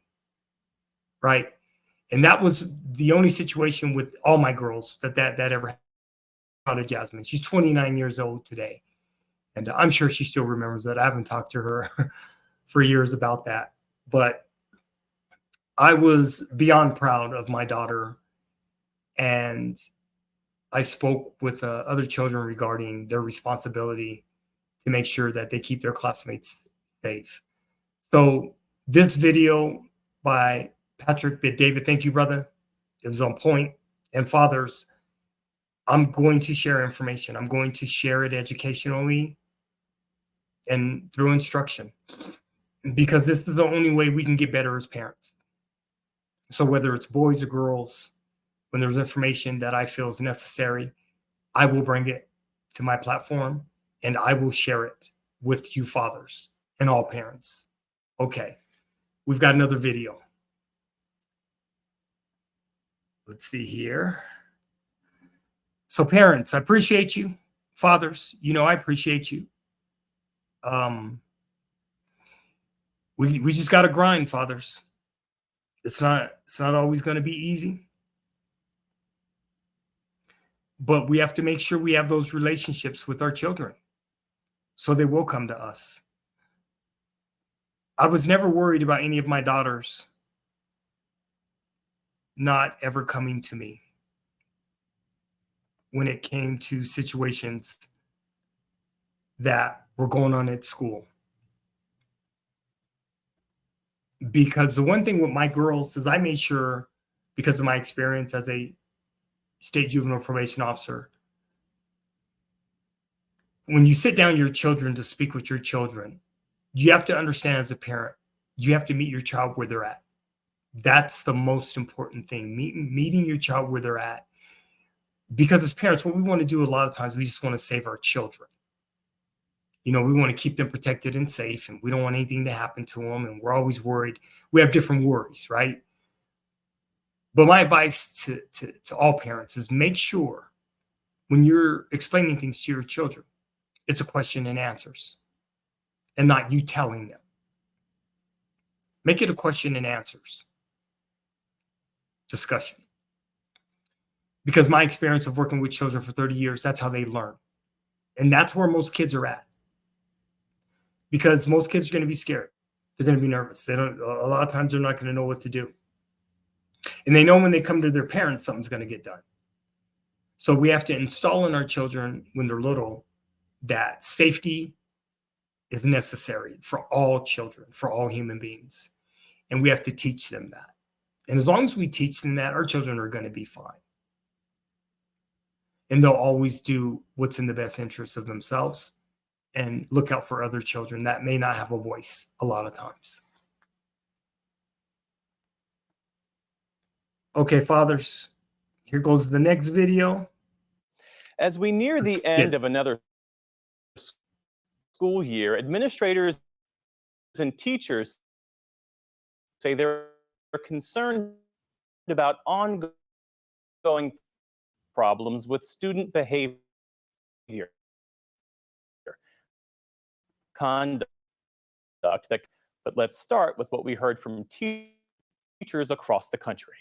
right? And that was the only situation with all my girls that ever happened to Jasmine. She's 29 years old today, and I'm sure she still remembers that. I haven't talked to her for years about that, but I was beyond proud of my daughter, and I spoke with other children regarding their responsibility to make sure that they keep their classmates safe. So this video by Patrick David, thank you, brother. It was on point. And fathers, I'm going to share information. I'm going to share it educationally and through instruction, because this is the only way we can get better as parents. So whether it's boys or girls, when there's information that I feel is necessary, I will bring it to my platform and I will share it with you fathers and all parents. Okay, we've got another video. Let's see here. So parents, I appreciate you. Fathers, you know I appreciate you. We just got to grind, fathers. It's not always going to be easy. But we have to make sure we have those relationships with our children so they will come to us. I was never worried about any of my daughters not ever coming to me when it came to situations that were going on at school. Because the one thing with my girls is I made sure, because of my experience as a state juvenile probation officer, when you sit down your children to speak with your children, you have to understand as a parent, you have to meet your child where they're at. That's the most important thing, meeting your child where they're at. Because as parents, what we want to do a lot of times, we just want to save our children. You know, we want to keep them protected and safe, and we don't want anything to happen to them. And we're always worried. We have different worries, right? But my advice to all parents is make sure when you're explaining things to your children, it's a question and answers and not you telling them. Make it a question and answers discussion. Because my experience of working with children for 30 years, that's how they learn. And that's where most kids are at. Because most kids are going to be scared. They're going to be nervous. A lot of times they're not going to know what to do. And they know when they come to their parents, something's going to get done. So we have to install in our children when they're little that safety is necessary for all children, for all human beings. And we have to teach them that. And as long as we teach them that, our children are going to be fine. And they'll always do what's in the best interest of themselves and look out for other children that may not have a voice a lot of times. Okay, fathers, here goes the next video. As we near the end of another school year, administrators and teachers say they're concerned about ongoing problems with student behavior, conduct. But let's start with what we heard from teachers across the country.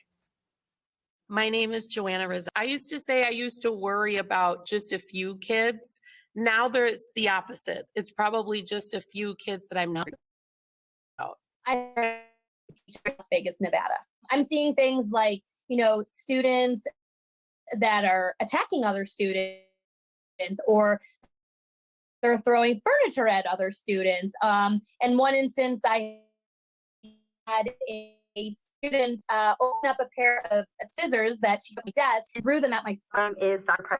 My name is Joanna Riz. I used to say I used to worry about just a few kids. Now there's the opposite. It's probably just a few kids that I'm not about. I'm in Las Vegas, Nevada. I'm seeing things like, students that are attacking other students, or they're throwing furniture at other students. In one instance, I had a student open up a pair of scissors that she put on my desk and threw them at my is Dr.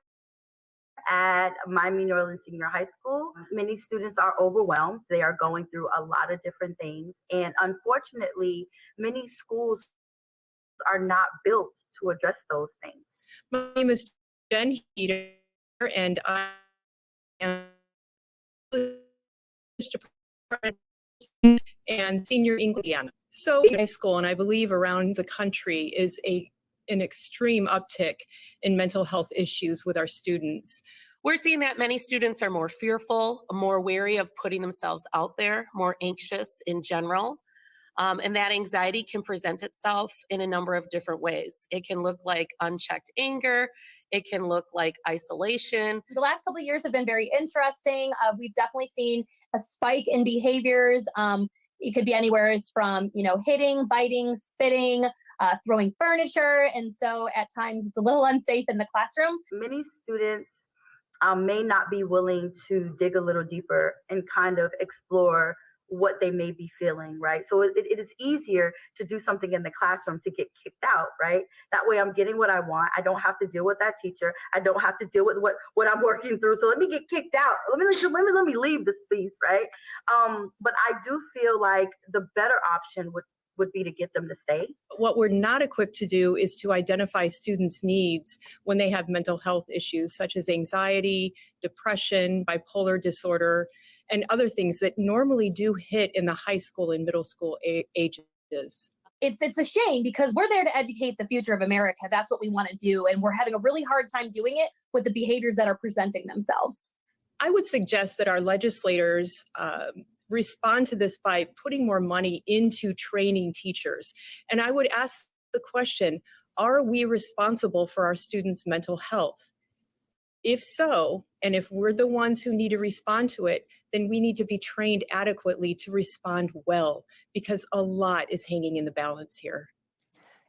at Miami Norland Senior High School, many students are overwhelmed. They are going through a lot of different things. And unfortunately, many schools are not built to address those things. My name is Jen Heater, and I am and senior English. So in high school, and I believe around the country, is an extreme uptick in mental health issues with our students. We're seeing that many students are more fearful, more wary of putting themselves out there, more anxious in general. And that anxiety can present itself in a number of different ways. It can look like unchecked anger. It can look like isolation. The last couple of years have been very interesting. We've definitely seen a spike in behaviors. It could be anywhere from, hitting, biting, spitting, throwing furniture. And so at times it's a little unsafe in the classroom. Many students may not be willing to dig a little deeper and kind of explore what they may be feeling, right? So it is easier to do something in the classroom to get kicked out, right? That way I'm getting what I want. I don't have to deal with that teacher. I don't have to deal with what I'm working through. So let me get kicked out. Let me leave this piece, right? But I do feel like the better option would be to get them to stay. What we're not equipped to do is to identify students' needs when they have mental health issues such as anxiety, depression, bipolar disorder, and other things that normally do hit in the high school and middle school ages. It's a shame because we're there to educate the future of America. That's what we want to do. And we're having a really hard time doing it with the behaviors that are presenting themselves. I would suggest that our legislators respond to this by putting more money into training teachers. And I would ask the question, are we responsible for our students' mental health? If so, and if we're the ones who need to respond to it, then we need to be trained adequately to respond well, because a lot is hanging in the balance here.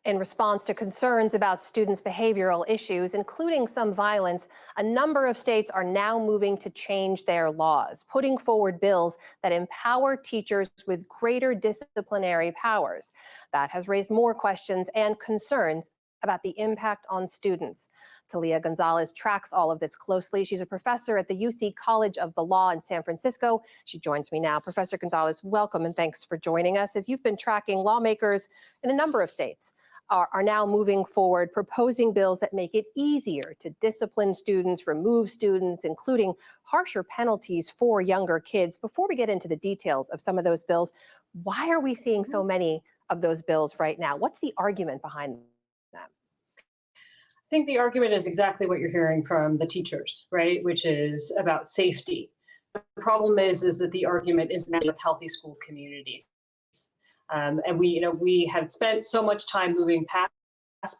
In response to concerns about students' behavioral issues, including some violence, a number of states are now moving to change their laws, putting forward bills that empower teachers with greater disciplinary powers. That has raised more questions and concerns about the impact on students. Talia Gonzalez tracks all of this closely. She's a professor at the UC College of the Law in San Francisco. She joins me now. Professor Gonzalez, welcome and thanks for joining us. As you've been tracking, lawmakers in a number of states are now moving forward, proposing bills that make it easier to discipline students, remove students, including harsher penalties for younger kids. Before we get into the details of some of those bills, why are we seeing so many of those bills right now? What's the argument behind them? I think the argument is exactly what you're hearing from the teachers, right? Which is about safety. The problem is that the argument is not with healthy school communities. And we have spent so much time moving past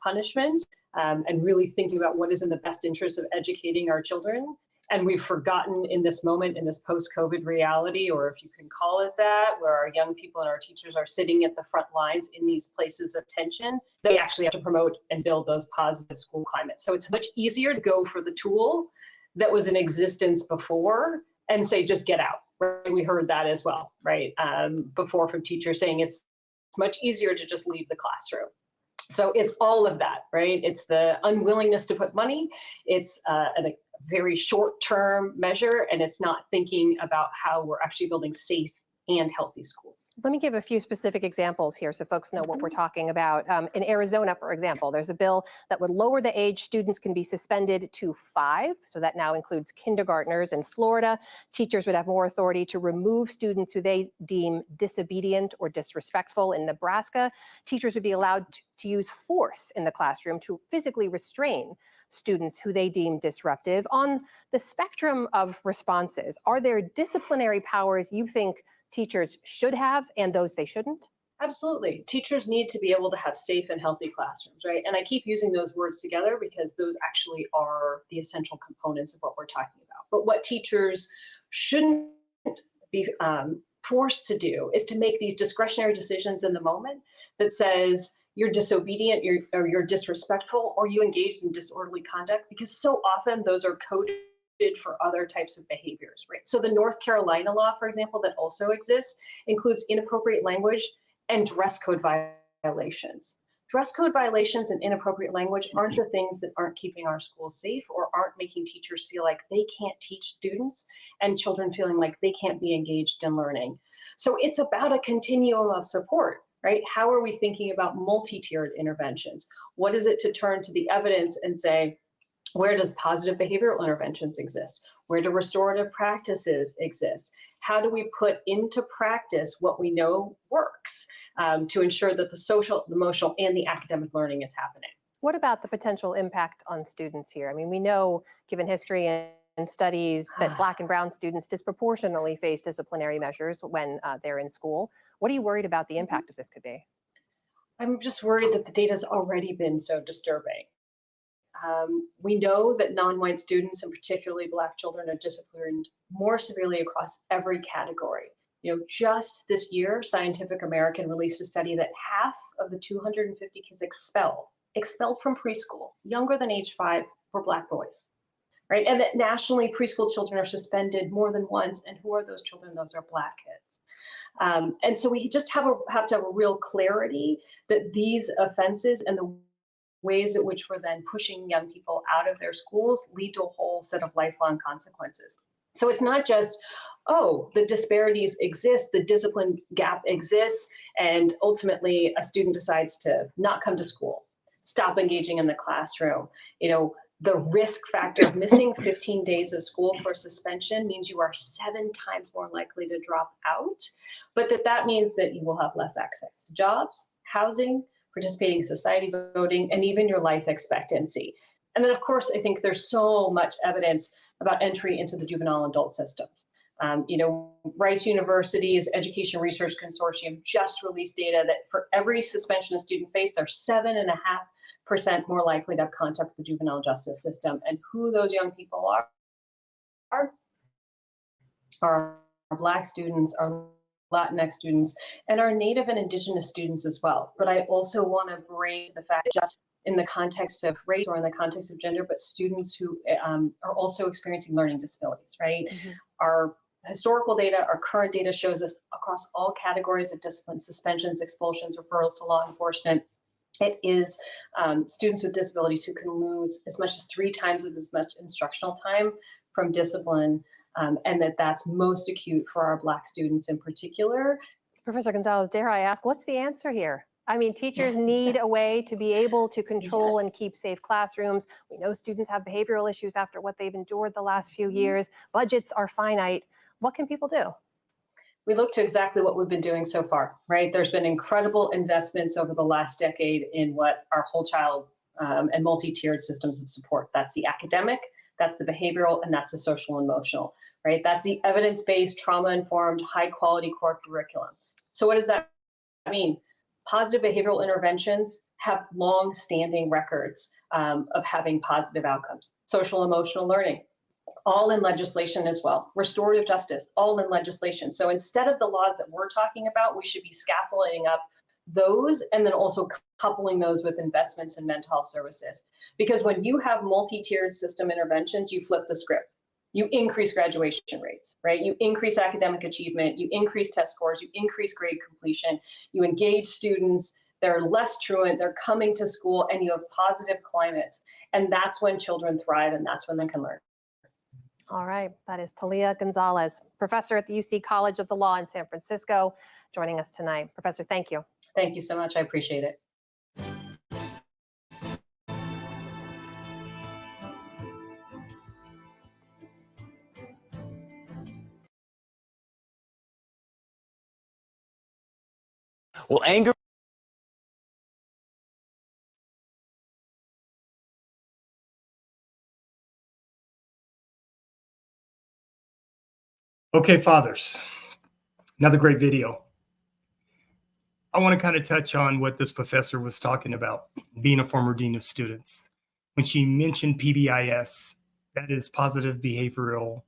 punishment and really thinking about what is in the best interest of educating our children. And we've forgotten in this moment, in this post-COVID reality, or if you can call it that, where our young people and our teachers are sitting at the front lines in these places of tension, they actually have to promote and build those positive school climates. So it's much easier to go for the tool that was in existence before and say, just get out. Right? We heard that as well, right? Before from teachers saying it's much easier to just leave the classroom. So it's all of that, right? It's the unwillingness to put money. It's a very short-term measure, and it's not thinking about how we're actually building safe and healthy schools. Let me give a few specific examples here so folks know what we're talking about. In Arizona, for example, there's a bill that would lower the age students can be suspended to 5. So that now includes kindergartners. In Florida, teachers would have more authority to remove students who they deem disobedient or disrespectful. In Nebraska, teachers would be allowed to use force in the classroom to physically restrain students who they deem disruptive. On the spectrum of responses, are there disciplinary powers you think teachers should have and those they shouldn't? Absolutely. Teachers need to be able to have safe and healthy classrooms, right? And I keep using those words together because those actually are the essential components of what we're talking about. But what teachers shouldn't be forced to do is to make these discretionary decisions in the moment that says you're disobedient, you're disrespectful, or you engaged in disorderly conduct, because so often those are coded for other types of behaviors, right? So the North Carolina law, for example, that also exists, includes inappropriate language and dress code violations. Dress code violations and inappropriate language aren't the things that aren't keeping our schools safe or aren't making teachers feel like they can't teach students and children feeling like they can't be engaged in learning. So it's about a continuum of support, right? How are we thinking about multi-tiered interventions? What is it to turn to the evidence and say, where does positive behavioral interventions exist? Where do restorative practices exist? How do we put into practice what we know works to ensure that the social, emotional, and the academic learning is happening? What about the potential impact on students here? I mean, we know, given history and studies, that Black and Brown students disproportionately face disciplinary measures when they're in school. What are you worried about the impact of this could be? I'm just worried that the data has already been so disturbing. We know that non-white students, and particularly Black children, are disciplined more severely across every category. You know, just this year, Scientific American released a study that half of the 250 kids expelled from preschool, younger than age 5, were Black boys, right? And that nationally, preschool children are suspended more than once. And who are those children? Those are Black kids. And so we just have to have a real clarity that these offenses and the ways in which we're then pushing young people out of their schools lead to a whole set of lifelong consequences. So it's not just, oh, the disparities exist, the discipline gap exists, and ultimately a student decides to not come to school, stop engaging in the classroom. You know, the risk factor of missing 15 days of school for suspension means you are 7 times more likely to drop out, but that means that you will have less access to jobs, housing, participating in society, voting, and even your life expectancy. And then, of course, I think there's so much evidence about entry into the juvenile and adult systems. You know, Rice University's Education Research Consortium just released data that for every suspension a student faced, they're 7.5% more likely to have contact with the juvenile justice system. And who those young people are Black students, are Latinx students, and our Native and Indigenous students as well. But I also want to bring the fact that just in the context of race or in the context of gender, but students who are also experiencing learning disabilities, right? Mm-hmm. Our historical data, our current data shows us across all categories of discipline, suspensions, expulsions, referrals to law enforcement, it is students with disabilities who can lose as much as 3 times as much instructional time from discipline. And that's most acute for our Black students in particular. Professor Gonzalez, dare I ask, what's the answer here? I mean, teachers need a way to be able to control and keep safe classrooms. We know students have behavioral issues after what they've endured the last few years. Budgets are finite. What can people do? We look to exactly what we've been doing so far, right? There's been incredible investments over the last decade in what our whole child and multi-tiered systems of support. That's the academic, that's the behavioral, and that's the social and emotional, right? That's the evidence-based, trauma-informed, high-quality core curriculum. So what does that mean? Positive behavioral interventions have long-standing records of having positive outcomes. Social emotional learning, all in legislation as well. Restorative justice, all in legislation. So instead of the laws that we're talking about, we should be scaffolding up those and then also coupling those with investments in mental health services. Because when you have multi-tiered system interventions, you flip the script. You increase graduation rates, right? You increase academic achievement, you increase test scores, you increase grade completion, you engage students, they're less truant, they're coming to school, and you have positive climates. And that's when children thrive, and that's when they can learn. All right, that is Talia Gonzalez, professor at the UC College of the Law in San Francisco, joining us tonight. Professor, thank you. Thank you so much, I appreciate it. Well, anger. Okay, fathers, another great video. I want to kind of touch on what this professor was talking about, being a former dean of students. When she mentioned PBIS, that is Positive Behavioral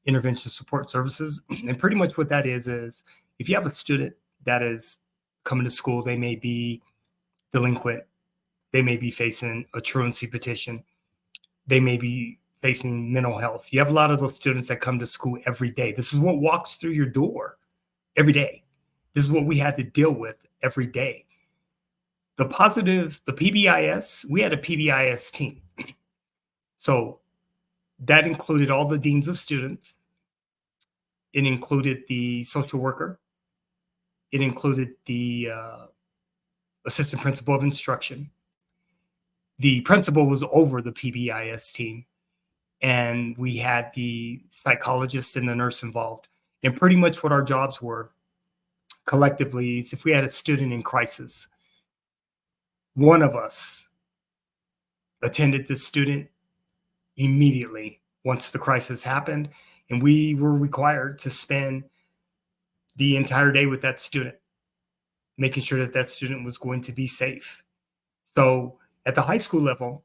Intervention Support Services. And pretty much what that is if you have a student that is coming to school, they may be delinquent, they may be facing a truancy petition, they may be facing mental health. You have a lot of those students that come to school every day. This is what walks through your door every day. This is what we had to deal with every day. The PBIS, we had a PBIS team. So that included all the deans of students. It included the social worker. It included the assistant principal of instruction. The principal was over the PBIS team, and we had the psychologist and the nurse involved. And pretty much what our jobs were collectively is if we had a student in crisis, one of us attended the student immediately once the crisis happened, and we were required to spend the entire day with that student, making sure that that student was going to be safe. So at the high school level,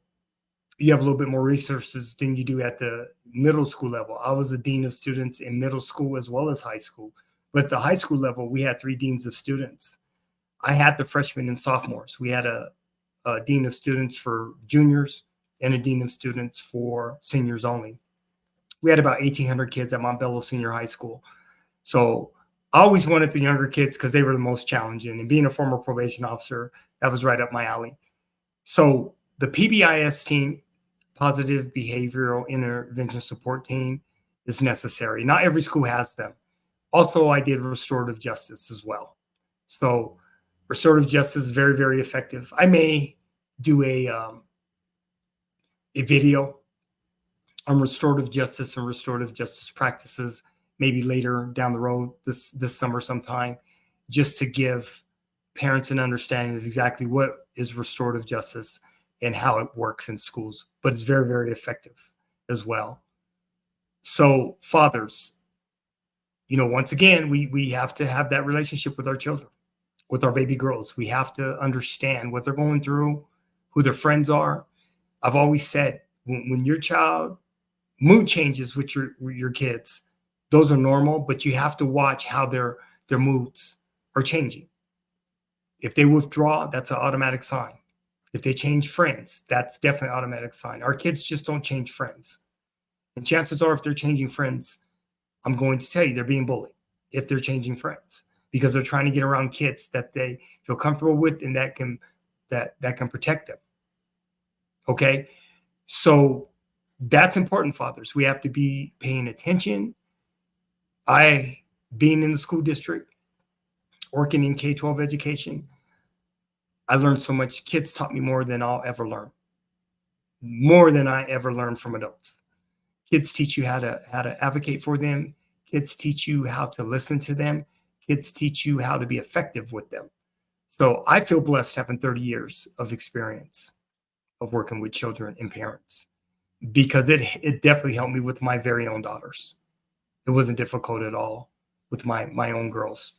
you have a little bit more resources than you do at the middle school level. I was a dean of students in middle school as well as high school. But at the high school level, we had 3 deans of students. I had the freshmen and sophomores. We had a dean of students for juniors and a dean of students for seniors only. We had about 1,800 kids at Montbello Senior High School. So I always wanted the younger kids because they were the most challenging. And being a former probation officer, that was right up my alley. So the PBIS team, Positive Behavioral Intervention Support Team, is necessary. Not every school has them. Also, I did restorative justice as well. So restorative justice is very, very effective. I may do a video on restorative justice and restorative justice practices maybe later down the road this summer sometime, just to give parents an understanding of exactly what is restorative justice and how it works in schools. But it's very, very effective as well. So fathers, you know, once again, we have to have that relationship with our children, with our baby girls. We have to understand what they're going through, who their friends are. I've always said, when your child mood changes with your kids, those are normal, but you have to watch how their moods are changing. If they withdraw, that's an automatic sign. If they change friends, that's definitely an automatic sign. Our kids just don't change friends. And chances are, if they're changing friends, I'm going to tell you they're being bullied if they're changing friends, because they're trying to get around kids that they feel comfortable with and that can protect them. Okay? So that's important, fathers. We have to be paying attention. Being in the school district, working in K-12 education, I learned so much. Kids taught me more than I'll ever learn, more than I ever learned from adults. Kids teach you how to advocate for them. Kids teach you how to listen to them. Kids teach you how to be effective with them. So I feel blessed having 30 years of experience of working with children and parents, because it definitely helped me with my very own daughters. It wasn't difficult at all with my own girls.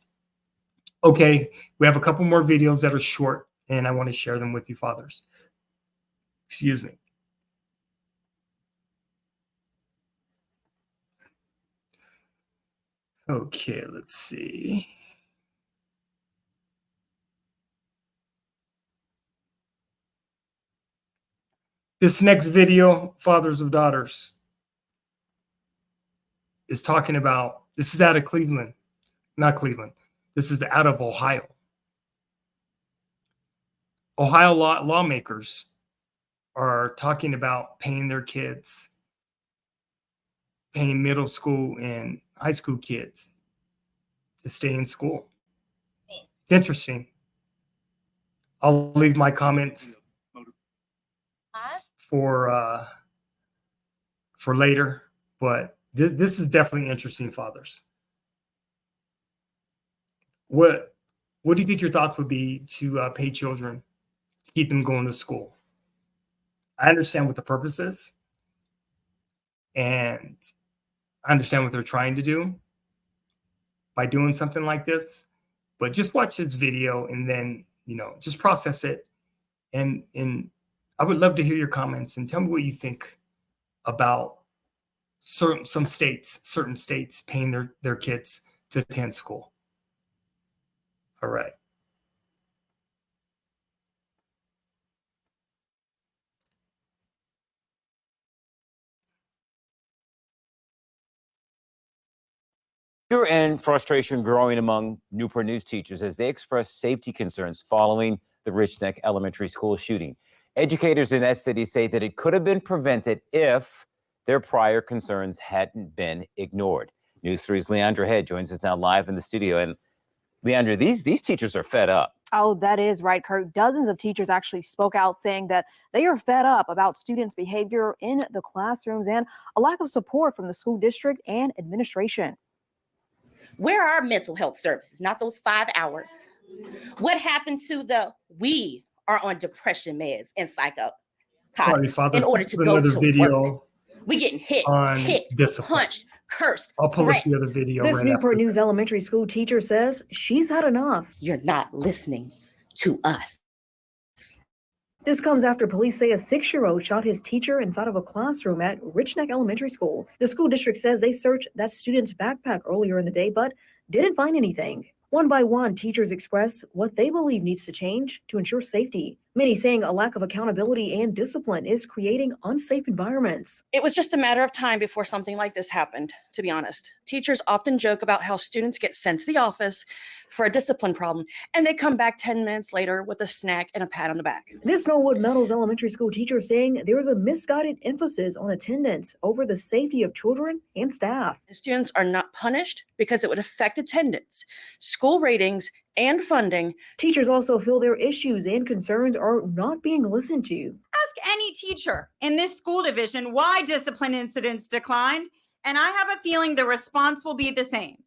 Okay, we have a couple more videos that are short, and I want to share them with you, fathers. Excuse me. Okay, let's see. This next video, Fathers of Daughters, is talking about, this is out of Cleveland, not Cleveland. This is out of Ohio. Ohio lawmakers are talking about paying their kids, paying middle school and high school kids to stay in school. It's interesting. I'll leave my comments for later, but this is definitely interesting, fathers. What do you think your thoughts would be to pay children to keep them going to school? I understand what the purpose is, and I understand what they're trying to do by doing something like this, but just watch this video and then, you know, just process it. And I would love to hear your comments and tell me what you think about certain states paying their kids to attend school. All right. Anger and frustration growing among Newport News teachers as they express safety concerns following the Rich Neck Elementary School shooting. Educators in that city say that it could have been prevented if their prior concerns hadn't been ignored. News 3's Leandra Head joins us now live in the studio. And Leandra, these teachers are fed up. Oh, that is right, Kurt. Dozens of teachers actually spoke out saying that they are fed up about students' behavior in the classrooms and a lack of support from the school district and administration. Where are mental health services? Not those 5 hours. What happened to we are on depression meds and psycho in order to go to video work? We getting hit, kicked, discipline. punched, cursed. I'll pull up the other video. This Newport News elementary school teacher says she's had enough. You're not listening to us. This comes after police say a 6-year-old shot his teacher inside of a classroom at Rich Neck Elementary School. The school district says they searched that student's backpack earlier in the day, but didn't find anything. One by one, teachers express what they believe needs to change to ensure safety. Many saying a lack of accountability and discipline is creating unsafe environments. It was just a matter of time before something like this happened, to be honest. Teachers often joke about how students get sent to the office for a discipline problem, and they come back 10 minutes later with a snack and a pat on the back. This Norwood Meadows elementary school teacher saying there is a misguided emphasis on attendance over the safety of children and staff. Students are not punished because it would affect attendance, school ratings, and funding. Teachers also feel their issues and concerns are not being listened to. Ask any teacher in this school division why discipline incidents declined, and I have a feeling the response will be the same.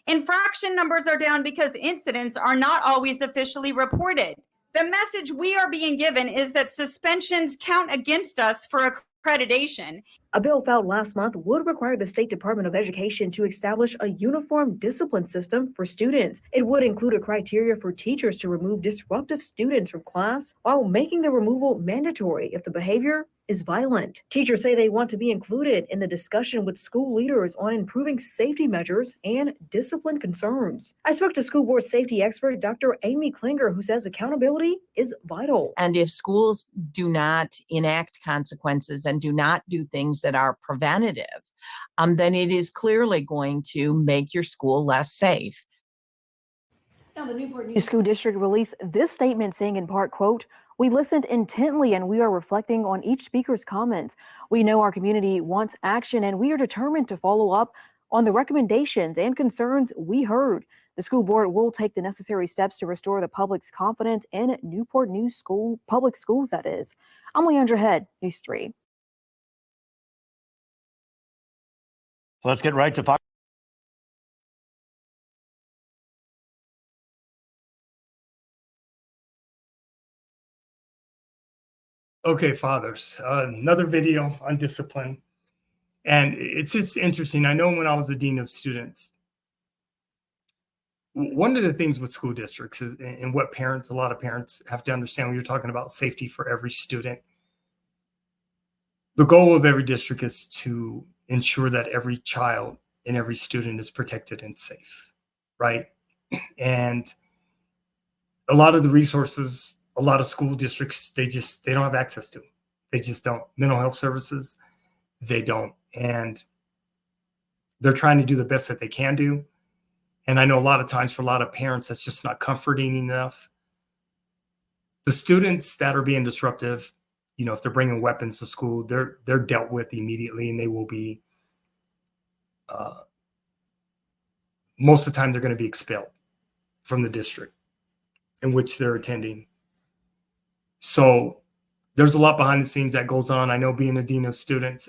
Infraction numbers are down because incidents are not always officially reported. The message we are being given is that suspensions count against us for accreditation. A bill filed last month would require the State Department of Education to establish a uniform discipline system for students. It would include a criteria for teachers to remove disruptive students from class while making the removal mandatory if the behavior is violent. Teachers say they want to be included in the discussion with school leaders on improving safety measures and discipline concerns. I spoke to school board safety expert Dr. Amy Klinger, who says accountability is vital. And if schools do not enact consequences and do not do things that are preventative, then it is clearly going to make your school less safe. Now, the Newport News School District released this statement saying in part, quote, "We listened intently and we are reflecting on each speaker's comments. We know our community wants action and we are determined to follow up on the recommendations and concerns we heard. The school board will take the necessary steps to restore the public's confidence in Newport News public schools, that is." I'm Leandra Head, News 3. Let's get right to Fox. Okay, fathers, another video on discipline. And it's just interesting. I know when I was a dean of students, one of the things with school districts is, and what a lot of parents have to understand when you're talking about safety for every student, the goal of every district is to ensure that every child and every student is protected and safe, right? And a lot of the resources, a lot of school districts, they don't have access to. They just don't. Mental health services, they don't. And they're trying to do the best that they can do. And I know a lot of times for a lot of parents, that's just not comforting enough. The students that are being disruptive, if they're bringing weapons to school, they're dealt with immediately, and they will be, most of the time, they're going to be expelled from the district in which they're attending. So there's a lot behind the scenes that goes on. I know being a dean of students,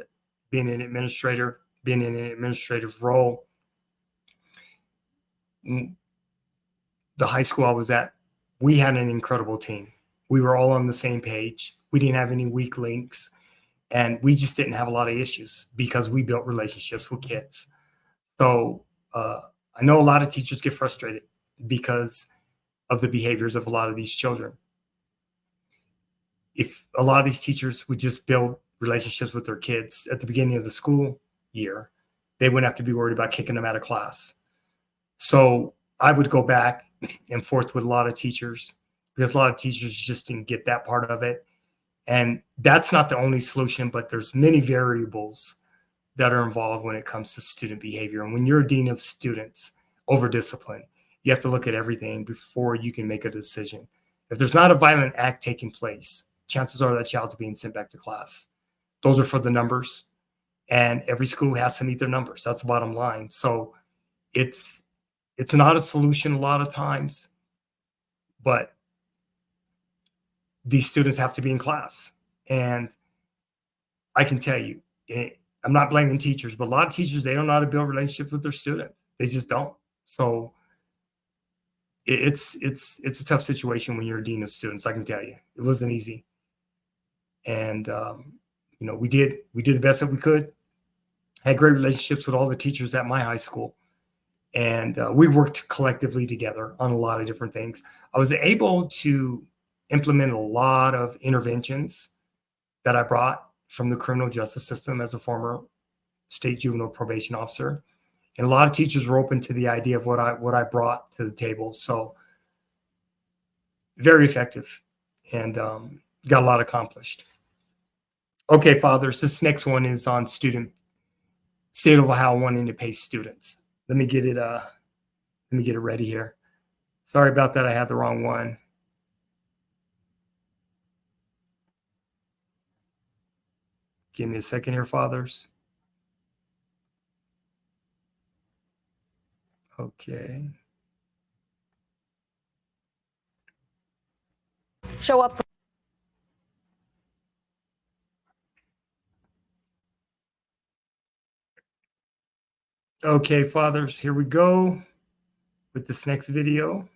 being an administrator, being in an administrative role, the high school I was at, we had an incredible team. We were all on the same page. We didn't have any weak links, and we just didn't have a lot of issues because we built relationships with kids. So I know a lot of teachers get frustrated because of the behaviors of a lot of these children. If a lot of these teachers would just build relationships with their kids at the beginning of the school year, they wouldn't have to be worried about kicking them out of class. So I would go back and forth with a lot of teachers because a lot of teachers just didn't get that part of it. And that's not the only solution, but there's many variables that are involved when it comes to student behavior. And when you're a dean of students over discipline, you have to look at everything before you can make a decision. If there's not a violent act taking place, chances are that child's being sent back to class. Those are for the numbers, and every school has to meet their numbers. That's the bottom line. So it's not a solution a lot of times, but these students have to be in class. And I can tell you, I'm not blaming teachers, but a lot of teachers, they don't know how to build relationships with their students. They just don't. So it's a tough situation when you're a dean of students. I can tell you, it wasn't easy. And we did the best that we could. Had great relationships with all the teachers at my high school, and we worked collectively together on a lot of different things. I was able to implement a lot of interventions that I brought from the criminal justice system as a former state juvenile probation officer. And a lot of teachers were open to the idea of what I brought to the table. So very effective, and got a lot accomplished. Okay, fathers, this next one is on state of Ohio wanting to pay students. Let me get it ready here. Sorry about that. I had the wrong one. Give me a second here, fathers. Okay. Show up for Okay, fathers, here we go with this next video.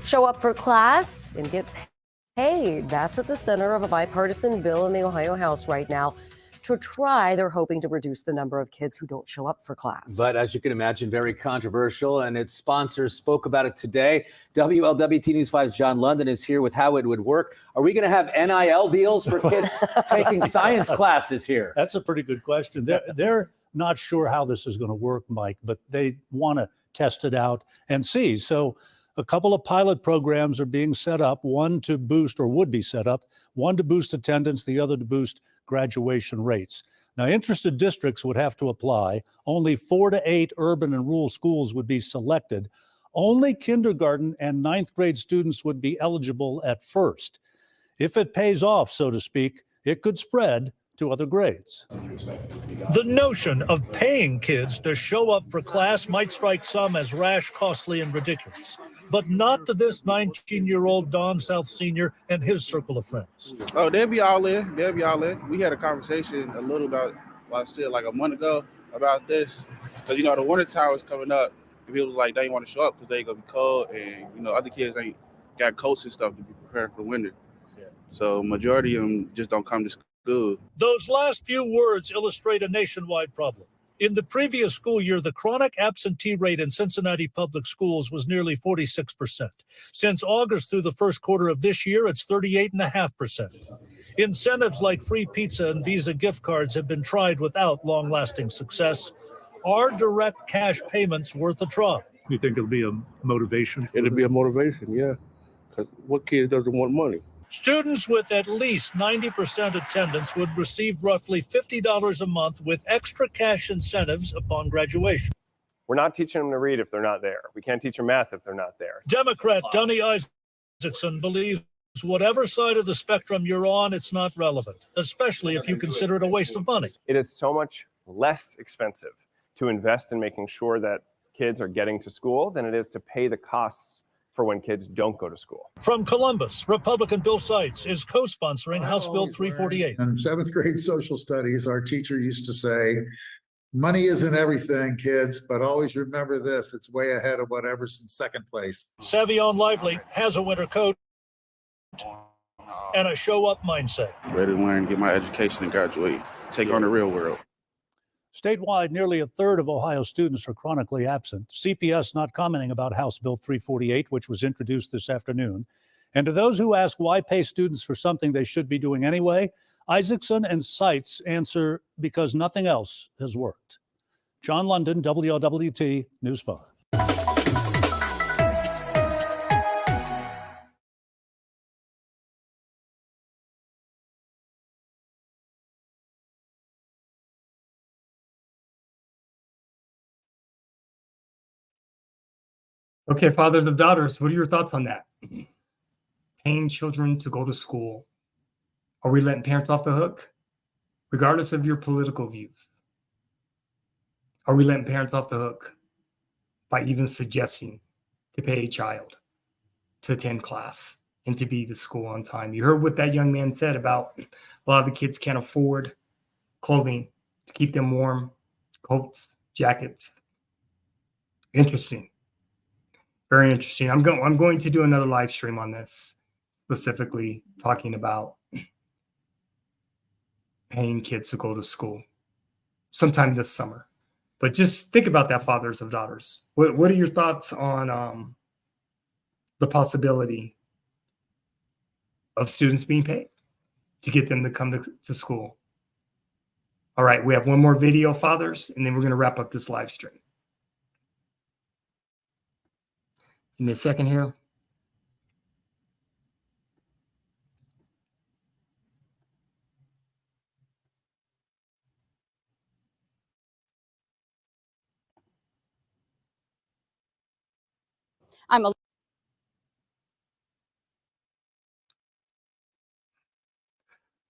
show up for class and get paid. That's at the center of a bipartisan bill in the Ohio House right now. To try, they're hoping to reduce the number of kids who don't show up for class. But as you can imagine, very controversial, and its sponsors spoke about it today. WLWT News 5's John London is here with how it would work. Are we going to have NIL deals for kids taking science classes here? That's a pretty good question. They're not sure how this is going to work, Mike, but they want to test it out and see. So a couple of pilot programs are being set up, one to boost, or would be set up, one to boost attendance, the other to boost graduation rates. Now, interested districts would have to apply. Only 4 to 8 urban and rural schools would be selected. Only kindergarten and ninth grade students would be eligible at first. If it pays off, so to speak, it could spread to other grades. The notion of paying kids to show up for class might strike some as rash, costly, and ridiculous, but not to this 19-year-old Don South senior and his circle of friends. Oh, they'll be all in. They'll be all in. We had a conversation a little about, well, I said like a month ago about this, because the winter time was coming up, and people was like, they ain't want to show up because they gonna be cold, and other kids ain't got coats and stuff to be prepared for the winter. Yeah. So majority of them just don't come to school. Those last few words illustrate a nationwide problem. In the previous school year, the chronic absentee rate in Cincinnati public schools was nearly 46%. Since August through the first quarter of this year, it's 38.5%. Incentives like free pizza and Visa gift cards have been tried without long-lasting success. Are direct cash payments worth a try? You think it'll be a motivation? It'll be a motivation, yeah. Because what kid doesn't want money? Students with at least 90% attendance would receive roughly $50 a month with extra cash incentives upon graduation. We're not teaching them to read if they're not there. We can't teach them math if they're not there. Democrat Dunny Isaacson believes whatever side of the spectrum you're on, it's not relevant, especially if you consider it a waste of money. It is so much less expensive to invest in making sure that kids are getting to school than it is to pay the costs for when kids don't go to school. From Columbus, Republican Bill Seitz is co-sponsoring House Bill 348. In 7th grade social studies, our teacher used to say, money isn't everything, kids, but always remember this, it's way ahead of whatever's in second place. Savion Lively has a winter coat and a show-up mindset. Ready to learn, get my education and graduate, take on the real world. Statewide, nearly a third of Ohio students are chronically absent. CPS not commenting about House Bill 348, which was introduced this afternoon. And to those who ask why pay students for something they should be doing anyway, Isaacson and Seitz answer because nothing else has worked. John London, WLWT News 5. Okay, fathers of daughters, what are your thoughts on that? Paying children to go to school. Are we letting parents off the hook, regardless of your political views? Are we letting parents off the hook by even suggesting to pay a child to attend class and to be to school on time? You heard what that young man said about a lot of the kids can't afford clothing to keep them warm, coats, jackets. Interesting. Very interesting. I'm going to do another live stream on this, specifically talking about paying kids to go to school sometime this summer. But just think about that, fathers of daughters. What are your thoughts on the possibility of students being paid to get them to come to school? All right, we have one more video, fathers, and then we're going to wrap up this live stream. Give me a second here.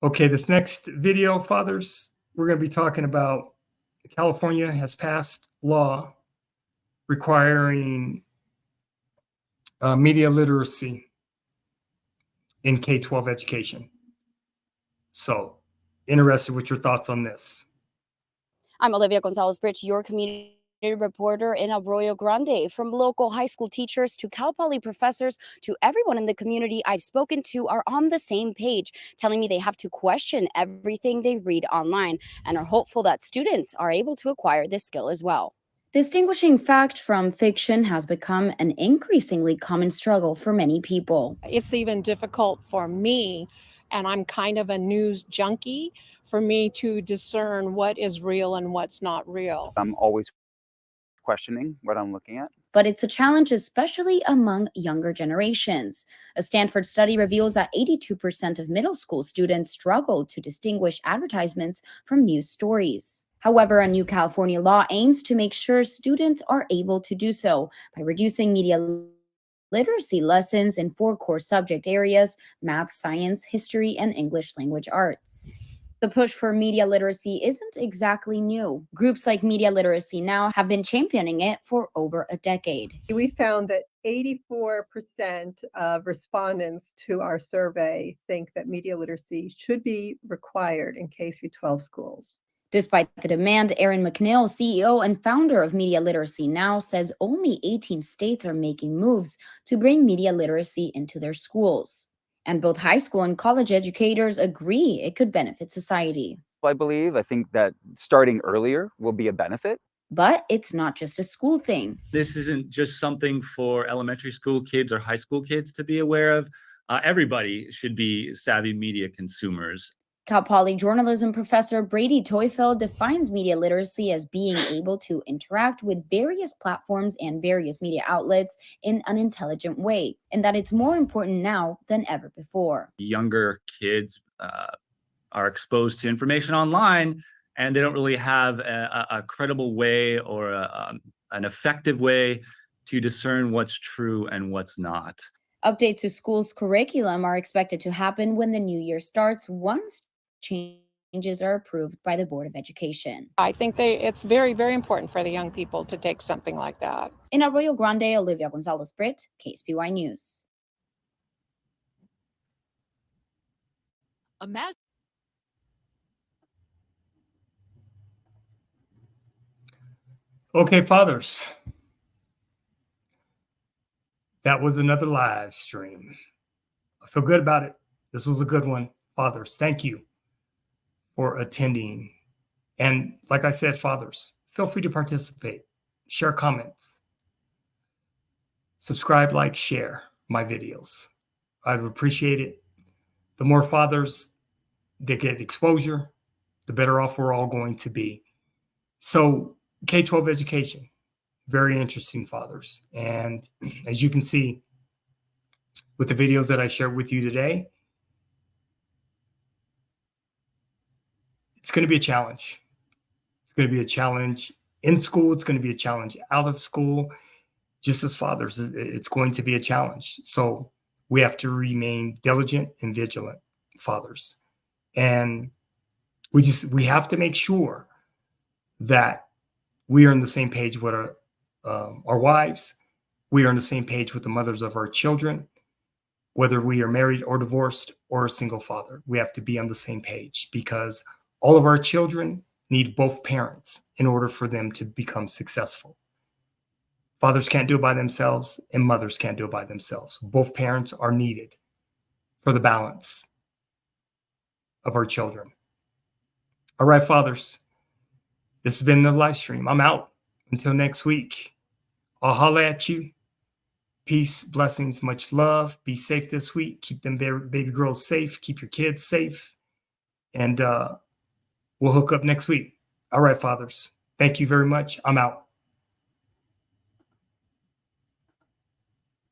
Okay, this next video, fathers, we're going to be talking about California has passed law requiring media literacy in K-12 education. So, interested with your thoughts on this. I'm Olivia Gonzalez-Bridge, your community reporter in Arroyo Grande. From local high school teachers to Cal Poly professors to everyone in the community I've spoken to are on the same page, telling me they have to question everything they read online and are hopeful that students are able to acquire this skill as well. Distinguishing fact from fiction has become an increasingly common struggle for many people. It's even difficult for me, and I'm kind of a news junkie, for me to discern what is real and what's not real. I'm always questioning what I'm looking at. But it's a challenge, especially among younger generations. A Stanford study reveals that 82% of middle school students struggle to distinguish advertisements from news stories. However, a new California law aims to make sure students are able to do so by reducing media literacy lessons in 4 core subject areas: math, science, history, and English language arts. The push for media literacy isn't exactly new. Groups like Media Literacy Now have been championing it for over a decade. We found that 84% of respondents to our survey think that media literacy should be required in K-12 schools. Despite the demand, Erin McNeil, CEO and founder of Media Literacy Now, says only 18 states are making moves to bring media literacy into their schools. And both high school and college educators agree it could benefit society. I think that starting earlier will be a benefit. But it's not just a school thing. This isn't just something for elementary school kids or high school kids to be aware of. Everybody should be savvy media consumers. Cal Poly journalism professor Brady Toyfeld defines media literacy as being able to interact with various platforms and various media outlets in an intelligent way, and that it's more important now than ever before. Younger kids are exposed to information online, and they don't really have a credible way or an effective way to discern what's true and what's not. Updates to schools' curriculum are expected to happen when the new year starts, once changes are approved by the Board of Education. I think it's very, very important for the young people to take something like that. In Arroyo Grande, Olivia Gonzalez-Britt, KSPY News. Okay, fathers. That was another live stream. I feel good about it. This was a good one. Fathers, thank you for attending. And like I said, fathers, feel free to participate, share comments, subscribe, like, share my videos. I'd appreciate it. The more fathers that get exposure, the better off we're all going to be. So K-12 education, very interesting, fathers. And as you can see with the videos that I shared with you today, it's going to be a challenge. It's going to be a challenge in school. It's going to be a challenge out of school. just as fathers, it's going to be a challenge. So we have to remain diligent and vigilant fathers. And we have to make sure that we are on the same page with our wives. We are on the same page with the mothers of our children, whether we are married or divorced or a single father. We have to be on the same page because all of our children need both parents in order for them to become successful. Fathers can't do it by themselves and mothers can't do it by themselves. Both parents are needed for the balance of our children. All right, fathers, this has been the live stream. I'm out until next week. I'll holler at you. Peace, blessings, much love. Be safe this week. Keep them baby girls safe. Keep your kids safe. And we'll hook up next week. All right, fathers. Thank you very much. I'm out.